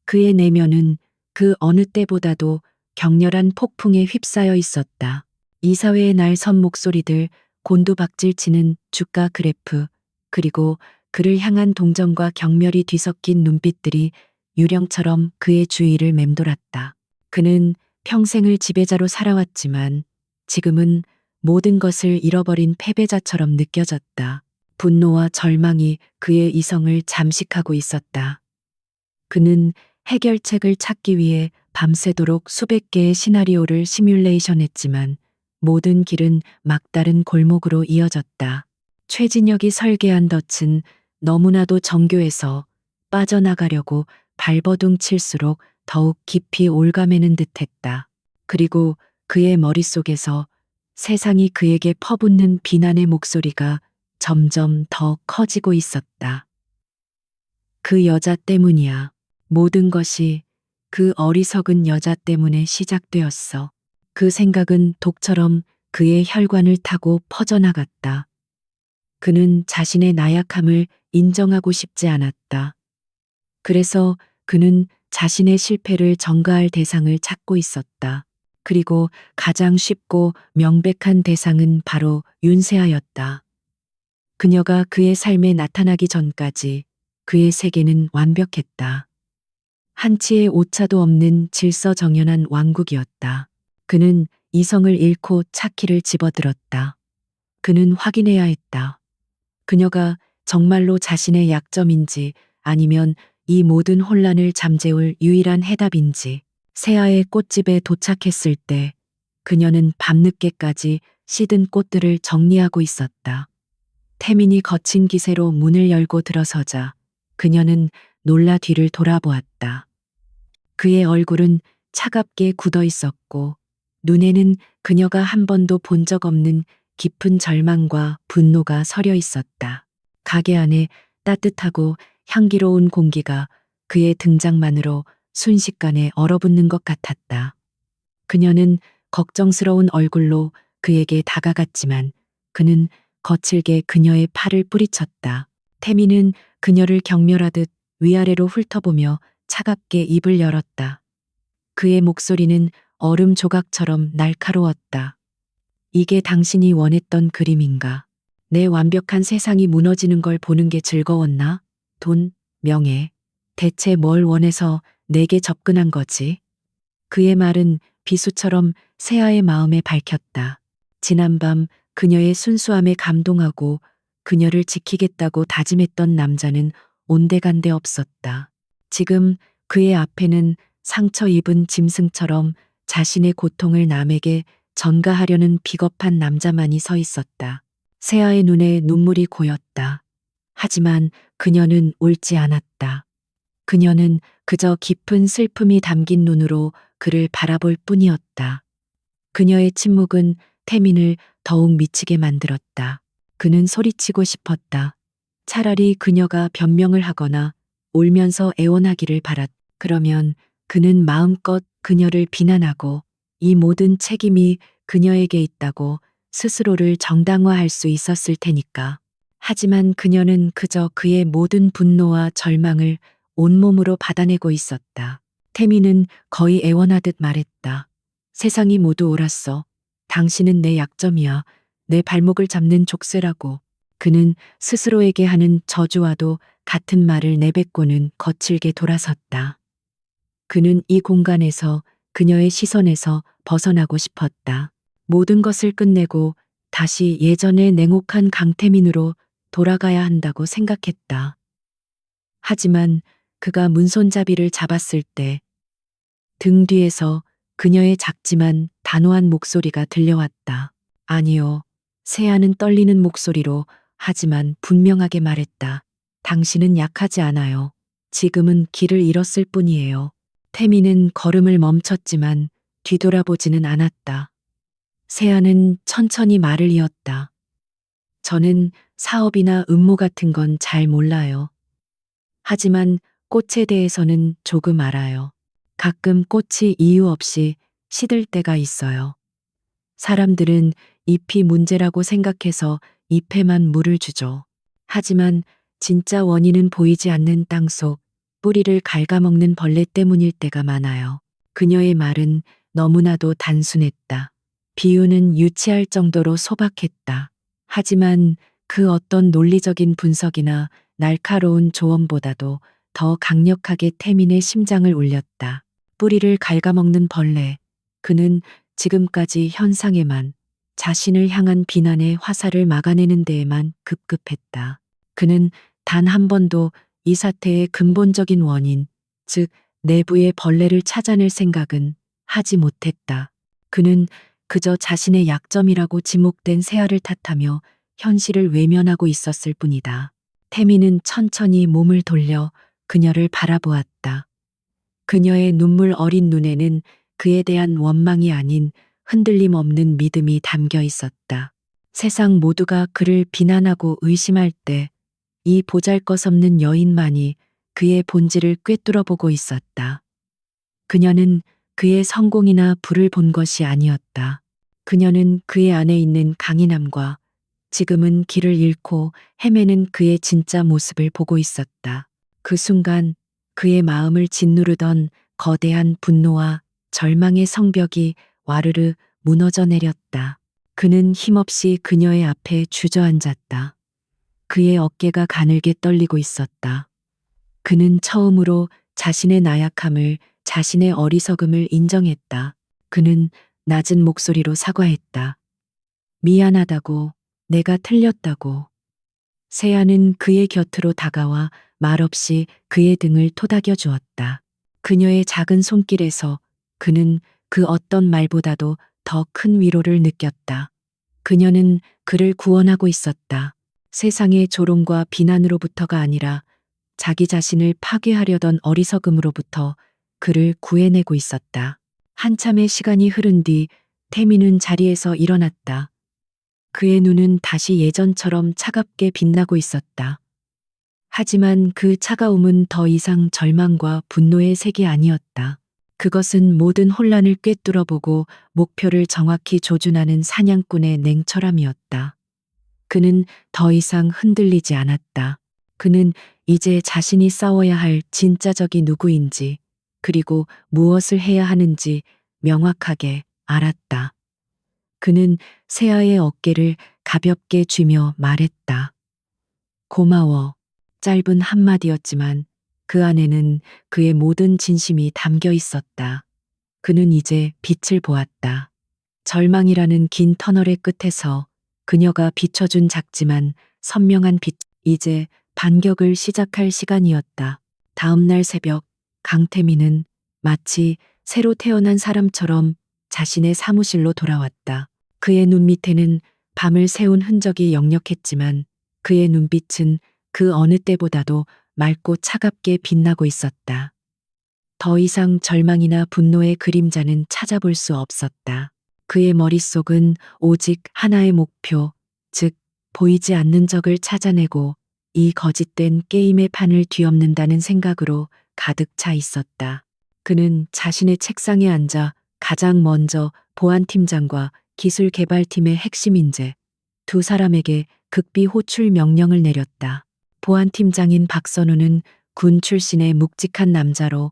그의 내면은 그 어느 때보다도 격렬한 폭풍에 휩싸여 있었다. 이사회의 날 선 목소리들, 곤두박질치는 주가 그래프, 그리고 그를 향한 동정과 경멸이 뒤섞인 눈빛들이 유령처럼 그의 주위를 맴돌았다. 그는 평생을 지배자로 살아왔지만 지금은 모든 것을 잃어버린 패배자처럼 느껴졌다. 분노와 절망이 그의 이성을 잠식하고 있었다. 그는 해결책을 찾기 위해 밤새도록 수백 개의 시나리오를 시뮬레이션했지만 모든 길은 막다른 골목으로 이어졌다. 최진혁이 설계한 덫은 너무나도 정교해서 빠져나가려고 발버둥 칠수록 더욱 깊이 올가매는 듯했다. 그리고 그의 머릿속에서 세상이 그에게 퍼붓는 비난의 목소리가 점점 더 커지고 있었다. 그 여자 때문이야. 모든 것이 그 어리석은 여자 때문에 시작되었어. 그 생각은 독처럼 그의 혈관을 타고 퍼져나갔다. 그는 자신의 나약함을 인정하고 싶지 않았다. 그래서 그는 자신의 실패를 전가할 대상을 찾고 있었다. 그리고 가장 쉽고 명백한 대상은 바로 윤세아였다. 그녀가 그의 삶에 나타나기 전까지 그의 세계는 완벽했다. 한치의 오차도 없는 질서정연한 왕국이었다. 그는 이성을 잃고 차키를 집어들었다. 그는 확인해야 했다. 그녀가 정말로 자신의 약점인지 아니면 이 모든 혼란을 잠재울 유일한 해답인지. 새하의 꽃집에 도착했을 때 그녀는 밤늦게까지 시든 꽃들을 정리하고 있었다. 태민이 거친 기세로 문을 열고 들어서자 그녀는 놀라 뒤를 돌아보았다. 그의 얼굴은 차갑게 굳어 있었고 눈에는 그녀가 한 번도 본 적 없는 깊은 절망과 분노가 서려 있었다. 가게 안에 따뜻하고 향기로운 공기가 그의 등장만으로 순식간에 얼어붙는 것 같았다. 그녀는 걱정스러운 얼굴로 그에게 다가갔지만 그는 거칠게 그녀의 팔을 뿌리쳤다. 태미는 그녀를 경멸하듯 위아래로 훑어보며 차갑게 입을 열었다. 그의 목소리는 얼음 조각처럼 날카로웠다. 이게 당신이 원했던 그림인가? 내 완벽한 세상이 무너지는 걸 보는 게 즐거웠나? 돈, 명예, 대체 뭘 원해서 내게 접근한 거지? 그의 말은 비수처럼 세아의 마음에 밝혔다. 지난밤 그녀의 순수함에 감동하고 그녀를 지키겠다고 다짐했던 남자는 온데간데 없었다. 지금 그의 앞에는 상처 입은 짐승처럼 자신의 고통을 남에게 전가하려는 비겁한 남자만이 서 있었다. 세아의 눈에 눈물이 고였다. 하지만 그녀는 울지 않았다. 그녀는 그저 깊은 슬픔이 담긴 눈으로 그를 바라볼 뿐이었다. 그녀의 침묵은 태민을 더욱 미치게 만들었다. 그는 소리치고 싶었다. 차라리 그녀가 변명을 하거나 울면서 애원하기를 바랐. 그러면 그는 마음껏 그녀를 비난하고 이 모든 책임이 그녀에게 있다고 스스로를 정당화할 수 있었을 테니까. 하지만 그녀는 그저 그의 모든 분노와 절망을 온몸으로 받아내고 있었다. 태미는 거의 애원하듯 말했다. 세상이 모두 옳았어. 당신은 내 약점이야. 내 발목을 잡는 족쇄라고. 그는 스스로에게 하는 저주와도 같은 말을 내뱉고는 거칠게 돌아섰다. 그는 이 공간에서 그녀의 시선에서 벗어나고 싶었다. 모든 것을 끝내고 다시 예전의 냉혹한 강태민으로 돌아가야 한다고 생각했다. 하지만 그가 문손잡이를 잡았을 때 등 뒤에서 그녀의 작지만 단호한 목소리가 들려왔다. 아니요. 세아는 떨리는 목소리로 하지만 분명하게 말했다. 당신은 약하지 않아요. 지금은 길을 잃었을 뿐이에요. 태미는 걸음을 멈췄지만 뒤돌아보지는 않았다. 세아는 천천히 말을 이었다. 저는 사업이나 음모 같은 건 잘 몰라요. 하지만 꽃에 대해서는 조금 알아요. 가끔 꽃이 이유 없이 시들 때가 있어요. 사람들은 잎이 문제라고 생각해서 잎에만 물을 주죠. 하지만 진짜 원인은 보이지 않는 땅속 뿌리를 갉아먹는 벌레 때문일 때가 많아요. 그녀의 말은 너무나도 단순했다. 비유는 유치할 정도로 소박했다. 하지만 그 어떤 논리적인 분석이나 날카로운 조언보다도 더 강력하게 태민의 심장을 울렸다. 뿌리를 갉아먹는 벌레. 그는 지금까지 현상에만 자신을 향한 비난의 화살을 막아내는 데에만 급급했다. 그는 단 한 번도 이 사태의 근본적인 원인, 즉 내부의 벌레를 찾아낼 생각은 하지 못했다. 그는 그저 자신의 약점이라고 지목된 세아를 탓하며 현실을 외면하고 있었을 뿐이다. 태미는 천천히 몸을 돌려 그녀를 바라보았다. 그녀의 눈물 어린 눈에는 그에 대한 원망이 아닌 흔들림 없는 믿음이 담겨 있었다. 세상 모두가 그를 비난하고 의심할 때 이 보잘것없는 여인만이 그의 본질을 꿰뚫어 보고 있었다. 그녀는 그의 성공이나 부를 본 것이 아니었다. 그녀는 그의 안에 있는 강인함과 지금은 길을 잃고 헤매는 그의 진짜 모습을 보고 있었다. 그 순간 그의 마음을 짓누르던 거대한 분노와 절망의 성벽이 와르르 무너져 내렸다. 그는 힘없이 그녀의 앞에 주저앉았다. 그의 어깨가 가늘게 떨리고 있었다. 그는 처음으로 자신의 나약함을, 자신의 어리석음을 인정했다. 그는 낮은 목소리로 사과했다. 미안하다고, 내가 틀렸다고. 세아는 그의 곁으로 다가와 말없이 그의 등을 토닥여 주었다. 그녀의 작은 손길에서 그는 그 어떤 말보다도 더 큰 위로를 느꼈다. 그녀는 그를 구원하고 있었다. 세상의 조롱과 비난으로부터가 아니라 자기 자신을 파괴하려던 어리석음으로부터 그를 구해내고 있었다. 한참의 시간이 흐른 뒤 태민은 자리에서 일어났다. 그의 눈은 다시 예전처럼 차갑게 빛나고 있었다. 하지만 그 차가움은 더 이상 절망과 분노의 색이 아니었다. 그것은 모든 혼란을 꿰뚫어보고 목표를 정확히 조준하는 사냥꾼의 냉철함이었다. 그는 더 이상 흔들리지 않았다. 그는 이제 자신이 싸워야 할 진짜 적이 누구인지, 그리고 무엇을 해야 하는지 명확하게 알았다. 그는 세아의 어깨를 가볍게 쥐며 말했다. 고마워. 짧은 한마디였지만 그 안에는 그의 모든 진심이 담겨 있었다. 그는 이제 빛을 보았다. 절망이라는 긴 터널의 끝에서 그녀가 비춰준 작지만 선명한 빛. 이제 반격을 시작할 시간이었다. 다음 날 새벽, 강태민은 마치 새로 태어난 사람처럼 자신의 사무실로 돌아왔다. 그의 눈 밑에는 밤을 새운 흔적이 역력했지만 그의 눈빛은 그 어느 때보다도 맑고 차갑게 빛나고 있었다. 더 이상 절망이나 분노의 그림자는 찾아볼 수 없었다. 그의 머릿속은 오직 하나의 목표, 즉 보이지 않는 적을 찾아내고 이 거짓된 게임의 판을 뒤엎는다는 생각으로 가득 차 있었다. 그는 자신의 책상에 앉아 가장 먼저 보안팀장과 기술개발팀의 핵심 인재 두 사람에게 극비 호출 명령을 내렸다. 보안팀장인 박선우는 군 출신의 묵직한 남자로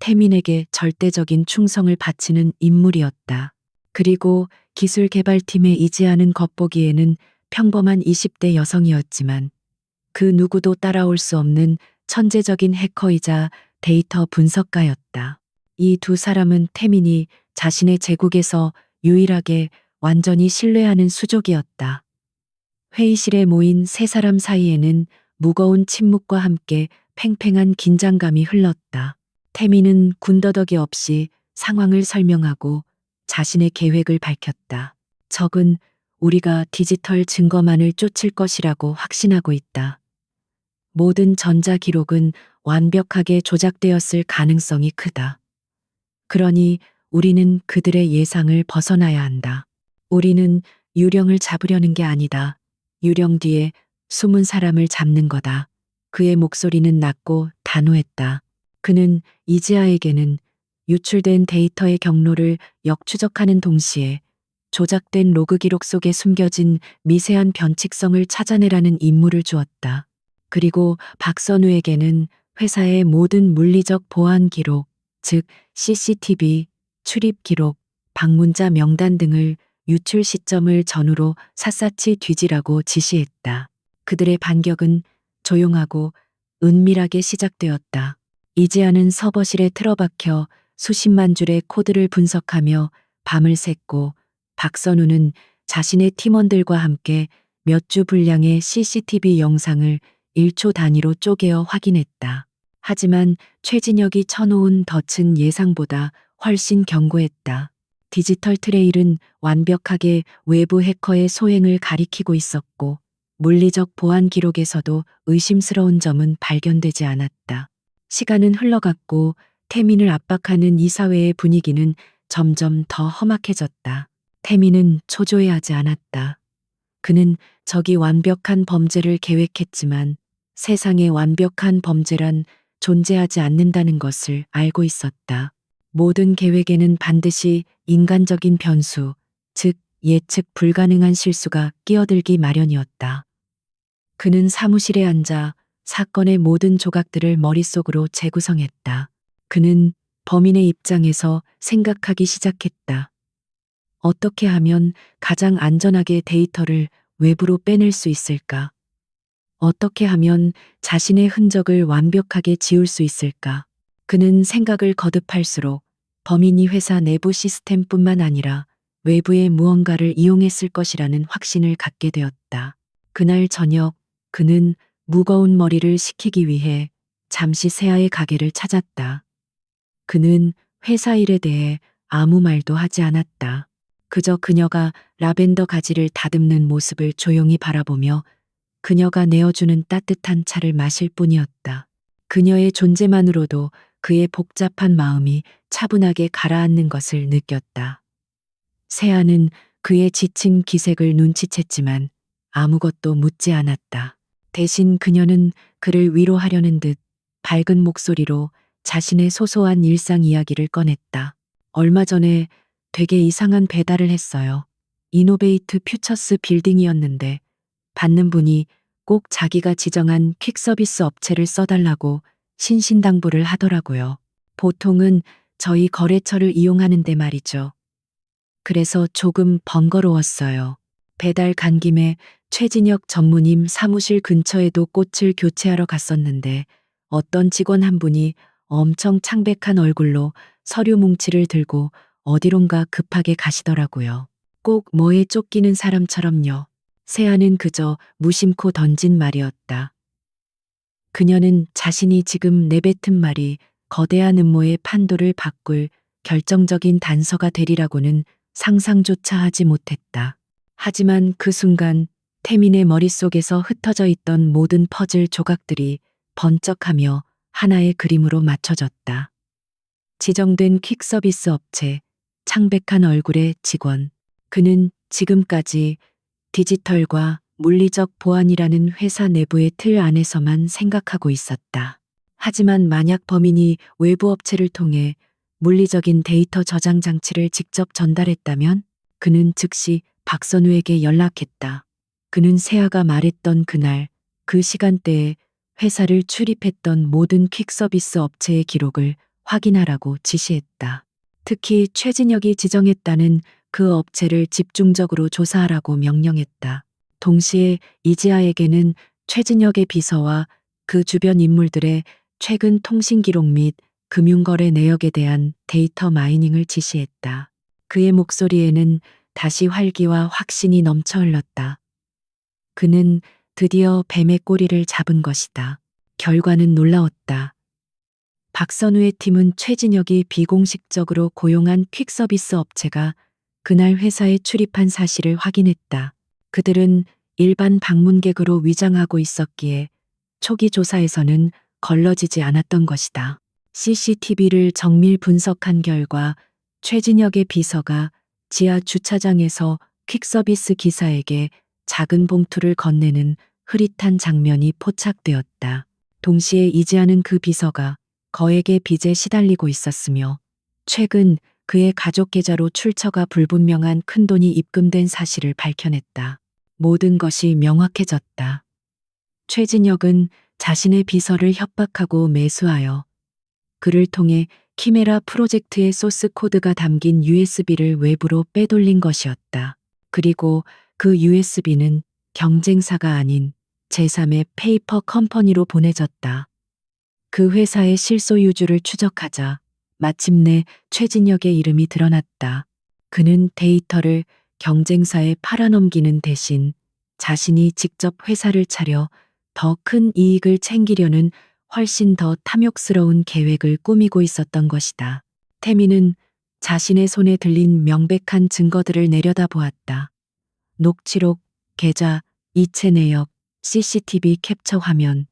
태민에게 절대적인 충성을 바치는 인물이었다. 그리고 기술개발팀의 이지아는 겉보기에는 평범한 20대 여성이었지만 그 누구도 따라올 수 없는 천재적인 해커이자 데이터 분석가였다. 이 두 사람은 태민이 자신의 제국에서 유일하게 완전히 신뢰하는 수족이었다. 회의실에 모인 세 사람 사이에는 무거운 침묵과 함께 팽팽한 긴장감이 흘렀다. 태민은 군더더기 없이 상황을 설명하고 자신의 계획을 밝혔다. 적은 우리가 디지털 증거만을 쫓을 것이라고 확신하고 있다. 모든 전자 기록은 완벽하게 조작되었을 가능성이 크다. 그러니 우리는 그들의 예상을 벗어나야 한다. 우리는 유령을 잡으려는 게 아니다. 유령 뒤에 숨은 사람을 잡는 거다. 그의 목소리는 낮고 단호했다. 그는 이지아에게는 유출된 데이터의 경로를 역추적하는 동시에 조작된 로그 기록 속에 숨겨진 미세한 변칙성을 찾아내라는 임무를 주었다. 그리고 박선우에게는 회사의 모든 물리적 보안 기록, 즉 CCTV, 출입 기록, 방문자 명단 등을 유출 시점을 전후로 샅샅이 뒤지라고 지시했다. 그들의 반격은 조용하고 은밀하게 시작되었다. 이지아는 서버실에 틀어박혀 수십만 줄의 코드를 분석하며 밤을 샜고 박선우는 자신의 팀원들과 함께 몇 주 분량의 CCTV 영상을 1초 단위로 쪼개어 확인했다. 하지만 최진혁이 쳐놓은 덫은 예상보다 훨씬 견고했다. 디지털 트레일은 완벽하게 외부 해커의 소행을 가리키고 있었고 물리적 보안 기록에서도 의심스러운 점은 발견되지 않았다. 시간은 흘러갔고 태민을 압박하는 이사회의 분위기는 점점 더 험악해졌다. 태민은 초조해하지 않았다. 그는 적이 완벽한 범죄를 계획했지만 세상에 완벽한 범죄란 존재하지 않는다는 것을 알고 있었다. 모든 계획에는 반드시 인간적인 변수, 즉 예측 불가능한 실수가 끼어들기 마련이었다. 그는 사무실에 앉아 사건의 모든 조각들을 머릿속으로 재구성했다. 그는 범인의 입장에서 생각하기 시작했다. 어떻게 하면 가장 안전하게 데이터를 외부로 빼낼 수 있을까? 어떻게 하면 자신의 흔적을 완벽하게 지울 수 있을까? 그는 생각을 거듭할수록 범인이 회사 내부 시스템뿐만 아니라 외부의 무언가를 이용했을 것이라는 확신을 갖게 되었다. 그날 저녁 그는 무거운 머리를 식히기 위해 잠시 세아의 가게를 찾았다. 그는 회사 일에 대해 아무 말도 하지 않았다. 그저 그녀가 라벤더 가지를 다듬는 모습을 조용히 바라보며 그녀가 내어주는 따뜻한 차를 마실 뿐이었다. 그녀의 존재만으로도 그의 복잡한 마음이 차분하게 가라앉는 것을 느꼈다. 세아는 그의 지친 기색을 눈치챘지만 아무것도 묻지 않았다. 대신 그녀는 그를 위로하려는 듯 밝은 목소리로 자신의 소소한 일상 이야기를 꺼냈다. 얼마 전에 되게 이상한 배달을 했어요. 이노베이트 퓨처스 빌딩이었는데 받는 분이 꼭 자기가 지정한 퀵서비스 업체를 써달라고 신신당부를 하더라고요. 보통은 저희 거래처를 이용하는데 말이죠. 그래서 조금 번거로웠어요. 배달 간 김에 최진혁 전무님 사무실 근처에도 꽃을 교체하러 갔었는데 어떤 직원 한 분이 엄청 창백한 얼굴로 서류 뭉치를 들고 어디론가 급하게 가시더라고요. 꼭 뭐에 쫓기는 사람처럼요. 세아는 그저 무심코 던진 말이었다. 그녀는 자신이 지금 내뱉은 말이 거대한 음모의 판도를 바꿀 결정적인 단서가 되리라고는 상상조차 하지 못했다. 하지만 그 순간 태민의 머릿속에서 흩어져 있던 모든 퍼즐 조각들이 번쩍하며 하나의 그림으로 맞춰졌다. 지정된 퀵서비스 업체, 창백한 얼굴의 직원. 그는 지금까지 디지털과 물리적 보안이라는 회사 내부의 틀 안에서만 생각하고 있었다. 하지만 만약 범인이 외부 업체를 통해 물리적인 데이터 저장 장치를 직접 전달했다면 그는 즉시 박선우에게 연락했다. 그는 세아가 말했던 그날 그 시간대에 회사를 출입했던 모든 퀵서비스 업체의 기록을 확인하라고 지시했다. 특히 최진혁이 지정했다는 그 업체를 집중적으로 조사하라고 명령했다. 동시에 이지아에게는 최진혁의 비서와 그 주변 인물들의 최근 통신 기록 및 금융거래 내역에 대한 데이터 마이닝을 지시했다. 그의 목소리에는 다시 활기와 확신이 넘쳐 흘렀다. 그는 드디어 뱀의 꼬리를 잡은 것이다. 결과는 놀라웠다. 박선우의 팀은 최진혁이 비공식적으로 고용한 퀵서비스 업체가 그날 회사에 출입한 사실을 확인했다. 그들은 일반 방문객으로 위장하고 있었기에 초기 조사에서는 걸러지지 않았던 것이다. CCTV를 정밀 분석한 결과 최진혁의 비서가 지하 주차장에서 퀵서비스 기사에게 작은 봉투를 건네는 흐릿한 장면이 포착되었다. 동시에 이지아는 그 비서가 거액의 빚에 시달리고 있었으며 최근 그의 가족 계좌로 출처가 불분명한 큰돈이 입금된 사실을 밝혀냈다. 모든 것이 명확해졌다. 최진혁은 자신의 비서를 협박하고 매수하여 그를 통해 키메라 프로젝트의 소스 코드가 담긴 USB를 외부로 빼돌린 것이었다. 그리고 그 USB는 경쟁사가 아닌 제3의 페이퍼 컴퍼니로 보내졌다. 그 회사의 실소유주를 추적하자 마침내 최진혁의 이름이 드러났다. 그는 데이터를 경쟁사에 팔아넘기는 대신 자신이 직접 회사를 차려 더 큰 이익을 챙기려는 훨씬 더 탐욕스러운 계획을 꾸미고 있었던 것이다. 태미는 자신의 손에 들린 명백한 증거들을 내려다보았다. 녹취록, 계좌, 이체 내역, CCTV 캡처 화면,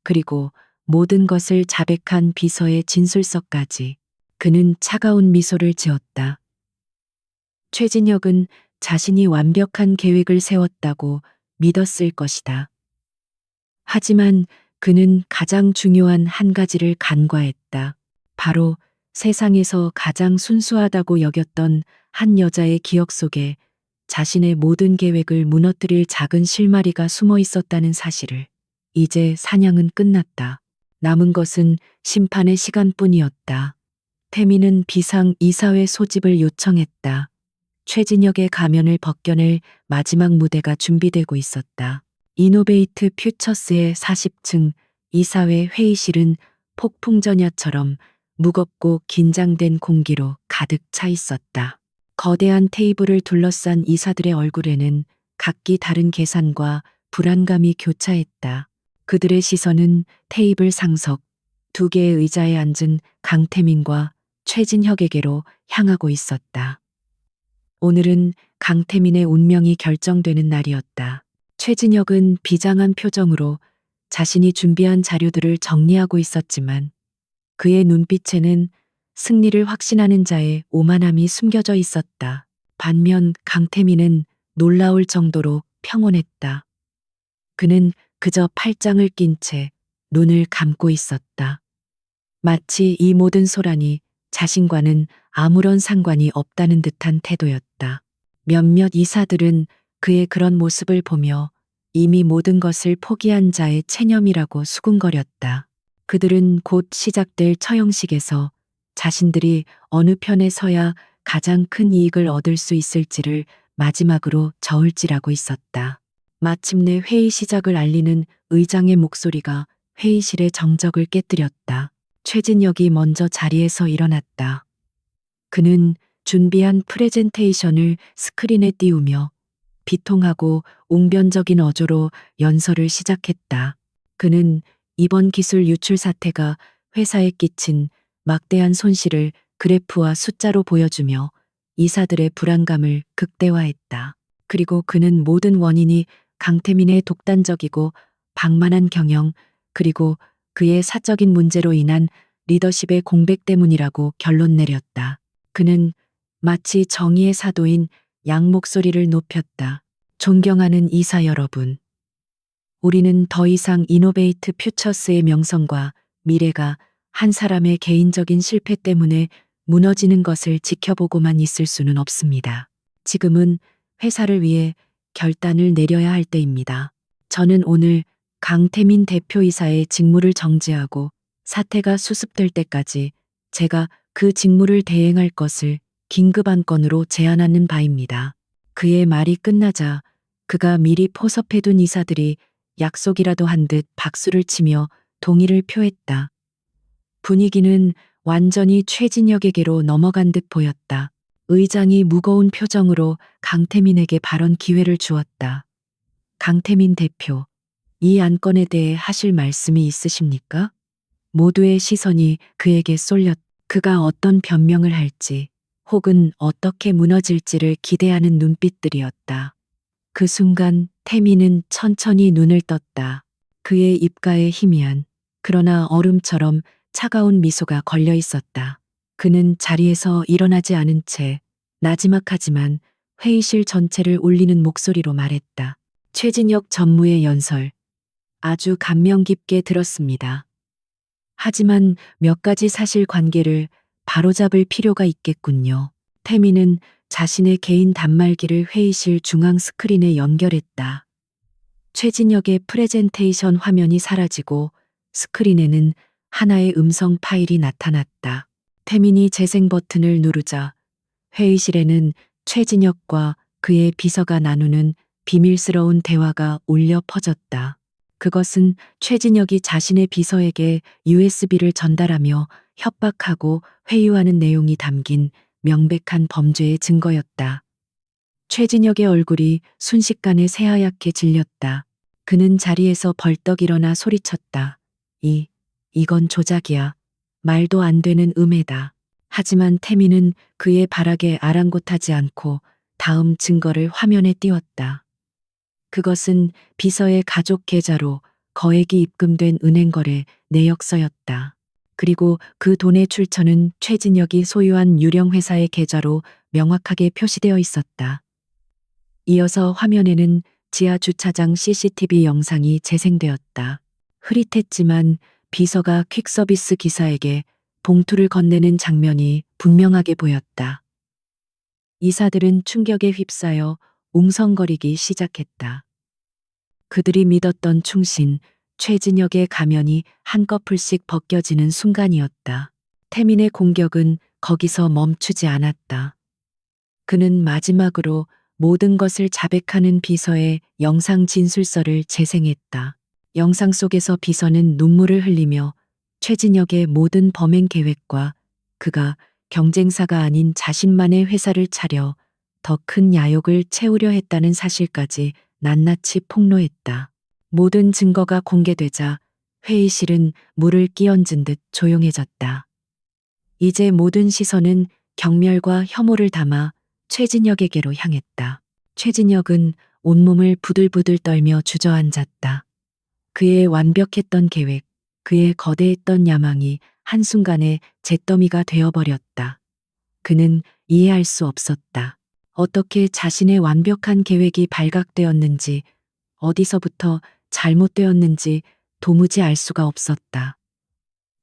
그리고 모든 것을 자백한 비서의 진술서까지. 그는 차가운 미소를 지었다. 최진혁은 자신이 완벽한 계획을 세웠다고 믿었을 것이다. 하지만 그는 가장 중요한 한 가지를 간과했다. 바로 세상에서 가장 순수하다고 여겼던 한 여자의 기억 속에 자신의 모든 계획을 무너뜨릴 작은 실마리가 숨어 있었다는 사실을. 이제 사냥은 끝났다. 남은 것은 심판의 시간뿐이었다. 태미는 비상 이사회 소집을 요청했다. 최진혁의 가면을 벗겨낼 마지막 무대가 준비되고 있었다. 이노베이트 퓨처스의 40층 이사회 회의실은 폭풍전야처럼 무겁고 긴장된 공기로 가득 차 있었다. 거대한 테이블을 둘러싼 이사들의 얼굴에는 각기 다른 계산과 불안감이 교차했다. 그들의 시선은 테이블 상석, 두 개의 의자에 앉은 강태민과 최진혁에게로 향하고 있었다. 오늘은 강태민의 운명이 결정되는 날이었다. 최진혁은 비장한 표정으로 자신이 준비한 자료들을 정리하고 있었지만 그의 눈빛에는 승리를 확신하는 자의 오만함이 숨겨져 있었다. 반면 강태민은 놀라울 정도로 평온했다. 그는 그저 팔짱을 낀 채 눈을 감고 있었다. 마치 이 모든 소란이 자신과는 아무런 상관이 없다는 듯한 태도였다. 몇몇 이사들은 그의 그런 모습을 보며 이미 모든 것을 포기한 자의 체념이라고 수군거렸다. 그들은 곧 시작될 처형식에서 자신들이 어느 편에 서야 가장 큰 이익을 얻을 수 있을지를 마지막으로 저울질하고 있었다. 마침내 회의 시작을 알리는 의장의 목소리가 회의실의 정적을 깨뜨렸다. 최진혁이 먼저 자리에서 일어났다. 그는 준비한 프레젠테이션을 스크린에 띄우며 비통하고 웅변적인 어조로 연설을 시작했다. 그는 이번 기술 유출 사태가 회사에 끼친 막대한 손실을 그래프와 숫자로 보여주며 이사들의 불안감을 극대화했다. 그리고 그는 모든 원인이 강태민의 독단적이고 방만한 경영, 그리고 그의 사적인 문제로 인한 리더십의 공백 때문이라고 결론 내렸다. 그는 마치 정의의 사도인 양 목소리를 높였다. 존경하는 이사 여러분. 우리는 더 이상 이노베이트 퓨처스의 명성과 미래가 한 사람의 개인적인 실패 때문에 무너지는 것을 지켜보고만 있을 수는 없습니다. 지금은 회사를 위해 결단을 내려야 할 때입니다. 저는 오늘 강태민 대표이사의 직무를 정지하고 사태가 수습될 때까지 제가 그 직무를 대행할 것을 긴급 안건으로 제안하는 바입니다. 그의 말이 끝나자 그가 미리 포섭해둔 이사들이 약속이라도 한 듯 박수를 치며 동의를 표했다. 분위기는 완전히 최진혁에게로 넘어간 듯 보였다. 의장이 무거운 표정으로 강태민에게 발언 기회를 주었다. 강태민 대표, 이 안건에 대해 하실 말씀이 있으십니까? 모두의 시선이 그에게 쏠렸. 그가 어떤 변명을 할지 혹은 어떻게 무너질지를 기대하는 눈빛들이었다. 그 순간 태민은 천천히 눈을 떴다. 그의 입가에 희미한 그러나 얼음처럼 차가운 미소가 걸려 있었다. 그는 자리에서 일어나지 않은 채 나지막하지만 회의실 전체를 울리는 목소리로 말했다. 최진혁 전무의 연설 아주 감명 깊게 들었습니다. 하지만 몇 가지 사실관계를 바로잡을 필요가 있겠군요. 태민은 자신의 개인 단말기를 회의실 중앙 스크린에 연결했다. 최진혁의 프레젠테이션 화면이 사라지고 스크린에는 하나의 음성 파일이 나타났다. 태민이 재생 버튼을 누르자 회의실에는 최진혁과 그의 비서가 나누는 비밀스러운 대화가 울려 퍼졌다. 그것은 최진혁이 자신의 비서에게 USB를 전달하며 협박하고 회유하는 내용이 담긴 명백한 범죄의 증거였다. 최진혁의 얼굴이 순식간에 새하얗게 질렸다. 그는 자리에서 벌떡 일어나 소리쳤다. 이건 조작이야. 말도 안 되는 음해다. 하지만 태민은 그의 발악에 아랑곳하지 않고 다음 증거를 화면에 띄웠다. 그것은 비서의 가족 계좌로 거액이 입금된 은행거래 내역서였다. 그리고 그 돈의 출처는 최진혁이 소유한 유령 회사의 계좌로 명확하게 표시되어 있었다. 이어서 화면에는 지하 주차장 CCTV 영상이 재생되었다. 흐릿했지만 비서가 퀵서비스 기사에게 봉투를 건네는 장면이 분명하게 보였다. 이사들은 충격에 휩싸여 웅성거리기 시작했다. 그들이 믿었던 충신, 최진혁의 가면이 한꺼풀씩 벗겨지는 순간이었다. 태민의 공격은 거기서 멈추지 않았다. 그는 마지막으로 모든 것을 자백하는 비서의 영상 진술서를 재생했다. 영상 속에서 비서는 눈물을 흘리며 최진혁의 모든 범행 계획과 그가 경쟁사가 아닌 자신만의 회사를 차려 더 큰 야욕을 채우려 했다는 사실까지 낱낱이 폭로했다. 모든 증거가 공개되자 회의실은 물을 끼얹은 듯 조용해졌다. 이제 모든 시선은 경멸과 혐오를 담아 최진혁에게로 향했다. 최진혁은 온몸을 부들부들 떨며 주저앉았다. 그의 완벽했던 계획, 그의 거대했던 야망이 한순간에 잿더미가 되어버렸다. 그는 이해할 수 없었다. 어떻게 자신의 완벽한 계획이 발각되었는지, 어디서부터 잘못되었는지 도무지 알 수가 없었다.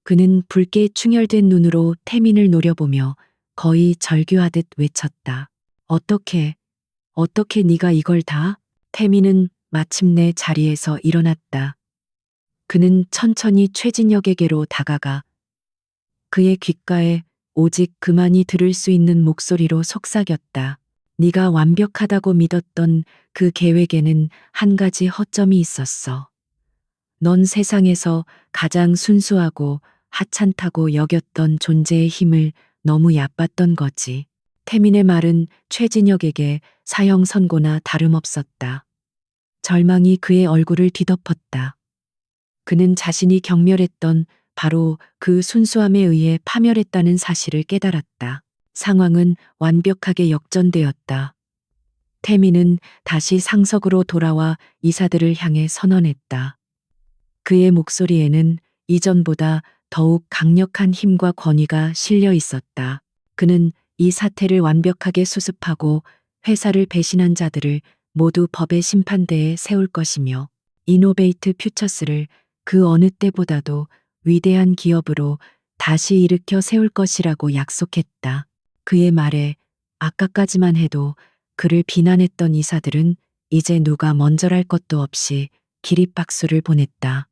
그는 붉게 충혈된 눈으로 태민을 노려보며 거의 절규하듯 외쳤다. 어떻게 네가 이걸 다? 태민은 마침내 자리에서 일어났다. 그는 천천히 최진혁에게로 다가가 그의 귓가에 오직 그만이 들을 수 있는 목소리로 속삭였다. 네가 완벽하다고 믿었던 그 계획에는 한 가지 허점이 있었어. 넌 세상에서 가장 순수하고 하찮다고 여겼던 존재의 힘을 너무 얕봤던 거지. 태민의 말은 최진혁에게 사형 선고나 다름없었다. 절망이 그의 얼굴을 뒤덮었다. 그는 자신이 경멸했던 바로 그 순수함에 의해 파멸했다는 사실을 깨달았다. 상황은 완벽하게 역전되었다. 태민은 다시 상석으로 돌아와 이사들을 향해 선언했다. 그의 목소리에는 이전보다 더욱 강력한 힘과 권위가 실려 있었다. 그는 이 사태를 완벽하게 수습하고 회사를 배신한 자들을 모두 법의 심판대에 세울 것이며 이노베이트 퓨처스를 그 어느 때보다도 위대한 기업으로 다시 일으켜 세울 것이라고 약속했다. 그의 말에 아까까지만 해도 그를 비난했던 이사들은 이제 누가 먼저랄 것도 없이 기립박수를 보냈다.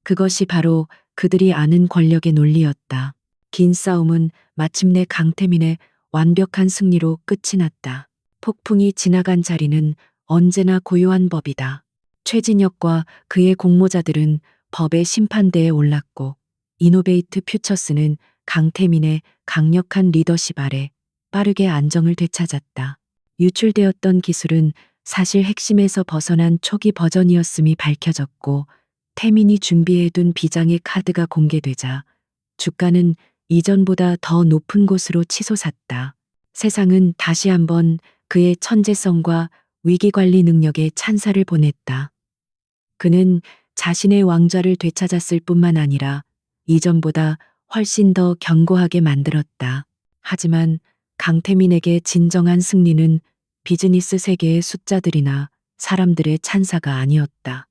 그것이 바로 그들이 아는 권력의 논리였다. 긴 싸움은 마침내 강태민의 완벽한 승리로 끝이 났다. 폭풍이 지나간 자리는 언제나 고요한 법이다. 최진혁과 그의 공모자들은 법의 심판대에 올랐고 이노베이트 퓨처스는 강태민의 강력한 리더십 아래 빠르게 안정을 되찾았다. 유출되었던 기술은 사실 핵심에서 벗어난 초기 버전이었음이 밝혀졌고 태민이 준비해둔 비장의 카드가 공개되자 주가는 이전보다 더 높은 곳으로 치솟았다. 세상은 다시 한번 그의 천재성과 위기관리 능력에 찬사를 보냈다. 그는 자신의 왕좌를 되찾았을 뿐만 아니라 이전보다 훨씬 더 견고하게 만들었다. 하지만 강태민에게 진정한 승리는 비즈니스 세계의 숫자들이나 사람들의 찬사가 아니었다.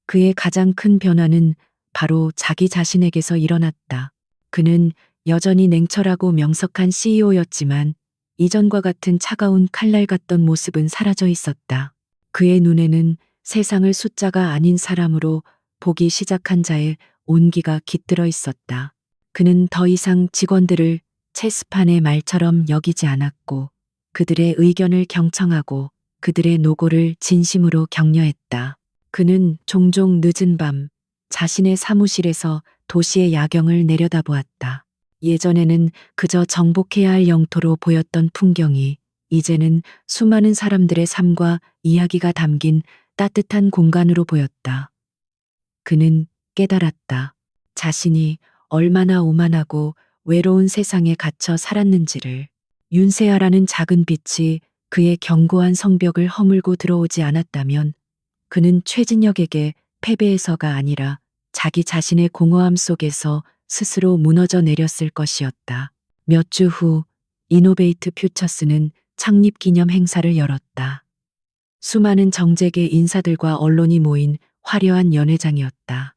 그의 가장 큰 변화는 바로 자기 자신에게서 일어났다. 그는 여전히 냉철하고 명석한 CEO였지만 이전과 같은 차가운 칼날 같던 모습은 사라져 있었다. 그의 눈에는 세상을 숫자가 아닌 사람으로 보기 시작한 자의 온기가 깃들어 있었다. 그는 더 이상 직원들을 체스판의 말처럼 여기지 않았고 그들의 의견을 경청하고 그들의 노고를 진심으로 격려했다. 그는 종종 늦은 밤 자신의 사무실에서 도시의 야경을 내려다보았다. 예전에는 그저 정복해야 할 영토로 보였던 풍경이 이제는 수많은 사람들의 삶과 이야기가 담긴 따뜻한 공간으로 보였다. 그는 깨달았다. 자신이 얼마나 오만하고 외로운 세상에 갇혀 살았는지를. 윤세아라는 작은 빛이 그의 견고한 성벽을 허물고 들어오지 않았다면 그는 최진혁에게 패배해서가 아니라 자기 자신의 공허함 속에서 스스로 무너져 내렸을 것이었다. 몇 주 후 이노베이트 퓨처스는 창립 기념 행사를 열었다. 수많은 정재계 인사들과 언론이 모인 화려한 연회장이었다.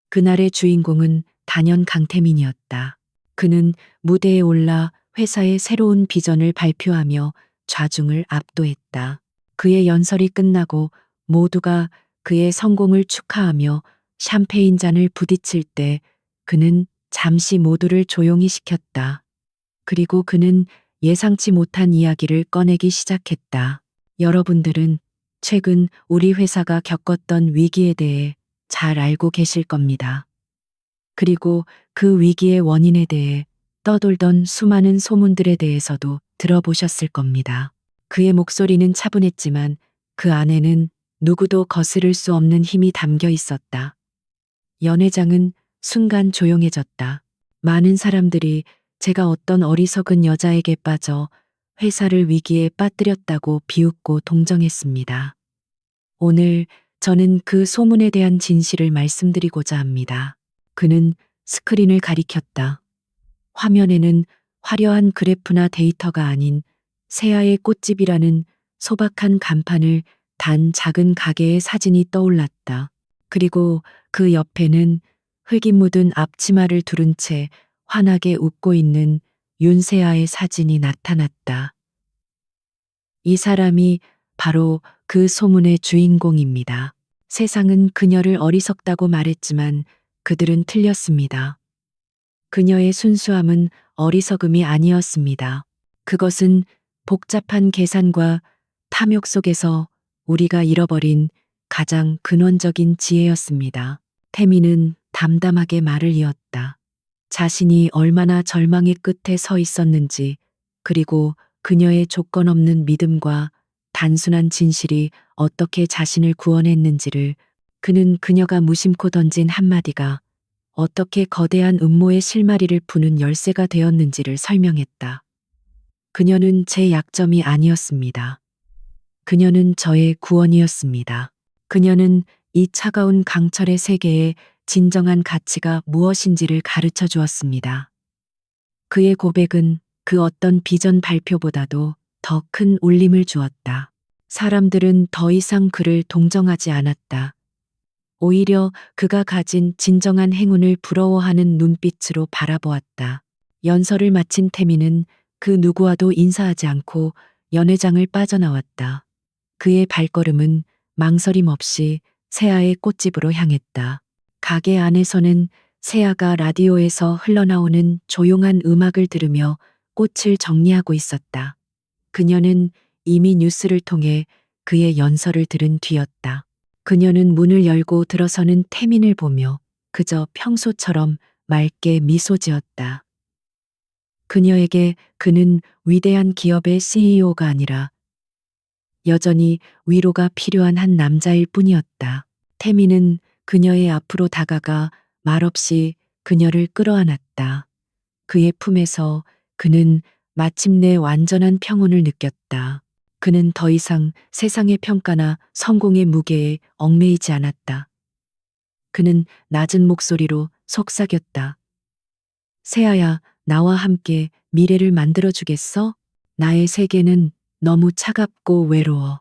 그날의 주인공은 단연 강태민이었다. 그는 무대에 올라 회사의 새로운 비전을 발표하며 좌중을 압도했다. 그의 연설이 끝나고 모두가 그의 성공을 축하하며 샴페인 잔을 부딪힐 때 그는 잠시 모두를 조용히 시켰다. 그리고 그는 예상치 못한 이야기를 꺼내기 시작했다. 여러분들은 최근 우리 회사가 겪었던 위기에 대해 잘 알고 계실 겁니다. 그리고 그 위기의 원인에 대해 떠돌던 수많은 소문들에 대해서도 들어보셨을 겁니다. 그의 목소리는 차분했지만 그 안에는 누구도 거스를 수 없는 힘이 담겨 있었다. 연회장은 순간 조용해졌다. 많은 사람들이 제가 어떤 어리석은 여자에게 빠져 회사를 위기에 빠뜨렸다고 비웃고 동정했습니다. 오늘 저는 그 소문에 대한 진실을 말씀드리고자 합니다. 그는 스크린을 가리켰다. 화면에는 화려한 그래프나 데이터가 아닌 새하의 꽃집이라는 소박한 간판을 단 작은 가게의 사진이 떠올랐다. 그리고 그 옆에는 흙이 묻은 앞치마를 두른 채 환하게 웃고 있는 윤세아의 사진이 나타났다. 이 사람이 바로 그 소문의 주인공입니다. 세상은 그녀를 어리석다고 말했지만 그들은 틀렸습니다. 그녀의 순수함은 어리석음이 아니었습니다. 그것은 복잡한 계산과 탐욕 속에서 우리가 잃어버린 가장 근원적인 지혜였습니다. 태민은 담담하게 말을 이었다. 자신이 얼마나 절망의 끝에 서 있었는지, 그리고 그녀의 조건 없는 믿음과 단순한 진실이 어떻게 자신을 구원했는지를. 그는 그녀가 무심코 던진 한마디가 어떻게 거대한 음모의 실마리를 푸는 열쇠가 되었는지를 설명했다. 그녀는 제 약점이 아니었습니다. 그녀는 저의 구원이었습니다. 그녀는 이 차가운 강철의 세계에 진정한 가치가 무엇인지를 가르쳐 주었습니다. 그의 고백은 그 어떤 비전 발표보다도 더 큰 울림을 주었다. 사람들은 더 이상 그를 동정하지 않았다. 오히려 그가 가진 진정한 행운을 부러워하는 눈빛으로 바라보았다. 연설을 마친 태민은 그 누구와도 인사하지 않고 연회장을 빠져나왔다. 그의 발걸음은 망설임 없이 세아의 꽃집으로 향했다. 가게 안에서는 세아가 라디오에서 흘러나오는 조용한 음악을 들으며 꽃을 정리하고 있었다. 그녀는 이미 뉴스를 통해 그의 연설을 들은 뒤였다. 그녀는 문을 열고 들어서는 태민을 보며 그저 평소처럼 맑게 미소 지었다. 그녀에게 그는 위대한 기업의 CEO가 아니라 여전히 위로가 필요한 한 남자일 뿐이었다. 태민은 그녀의 앞으로 다가가 말없이 그녀를 끌어안았다. 그의 품에서 그는 마침내 완전한 평온을 느꼈다. 그는 더 이상 세상의 평가나 성공의 무게에 얽매이지 않았다. 그는 낮은 목소리로 속삭였다. 세아야, 나와 함께 미래를 만들어주겠어? 나의 세계는 너무 차갑고 외로워.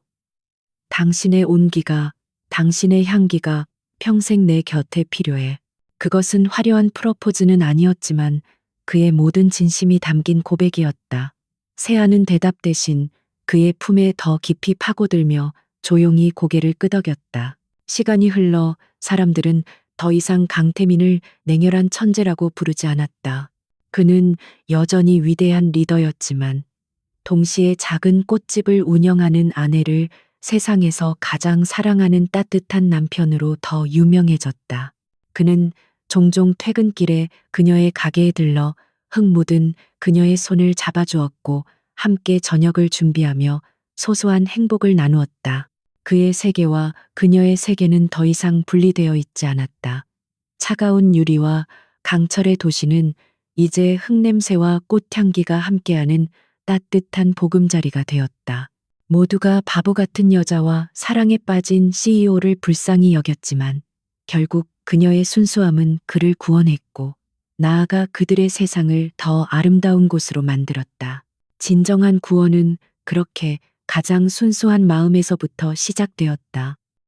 당신의 온기가, 당신의 향기가 평생 내 곁에 필요해. 그것은 화려한 프로포즈는 아니었지만 그의 모든 진심이 담긴 고백이었다. 세아는 대답 대신 그의 품에 더 깊이 파고들며 조용히 고개를 끄덕였다. 시간이 흘러 사람들은 더 이상 강태민을 냉혈한 천재라고 부르지 않았다. 그는 여전히 위대한 리더였지만 동시에 작은 꽃집을 운영하는 아내를 세상에서 가장 사랑하는 따뜻한 남편으로 더 유명해졌다. 그는 종종 퇴근길에 그녀의 가게에 들러 흙 묻은 그녀의 손을 잡아주었고 함께 저녁을 준비하며 소소한 행복을 나누었다. 그의 세계와 그녀의 세계는 더 이상 분리되어 있지 않았다. 차가운 유리와 강철의 도시는 이제 흙냄새와 꽃향기가 함께하는 따뜻한 보금자리가 되었다. 모두가 바보 같은 여자와 사랑에 빠진 CEO를 불쌍히 여겼지만 결국 그녀의 순수함은 그를 구원했고 나아가 그들의 세상을 더 아름다운 곳으로 만들었다. 진정한 구원은 그렇게 가장 순수한 마음에서부터 시작되었다.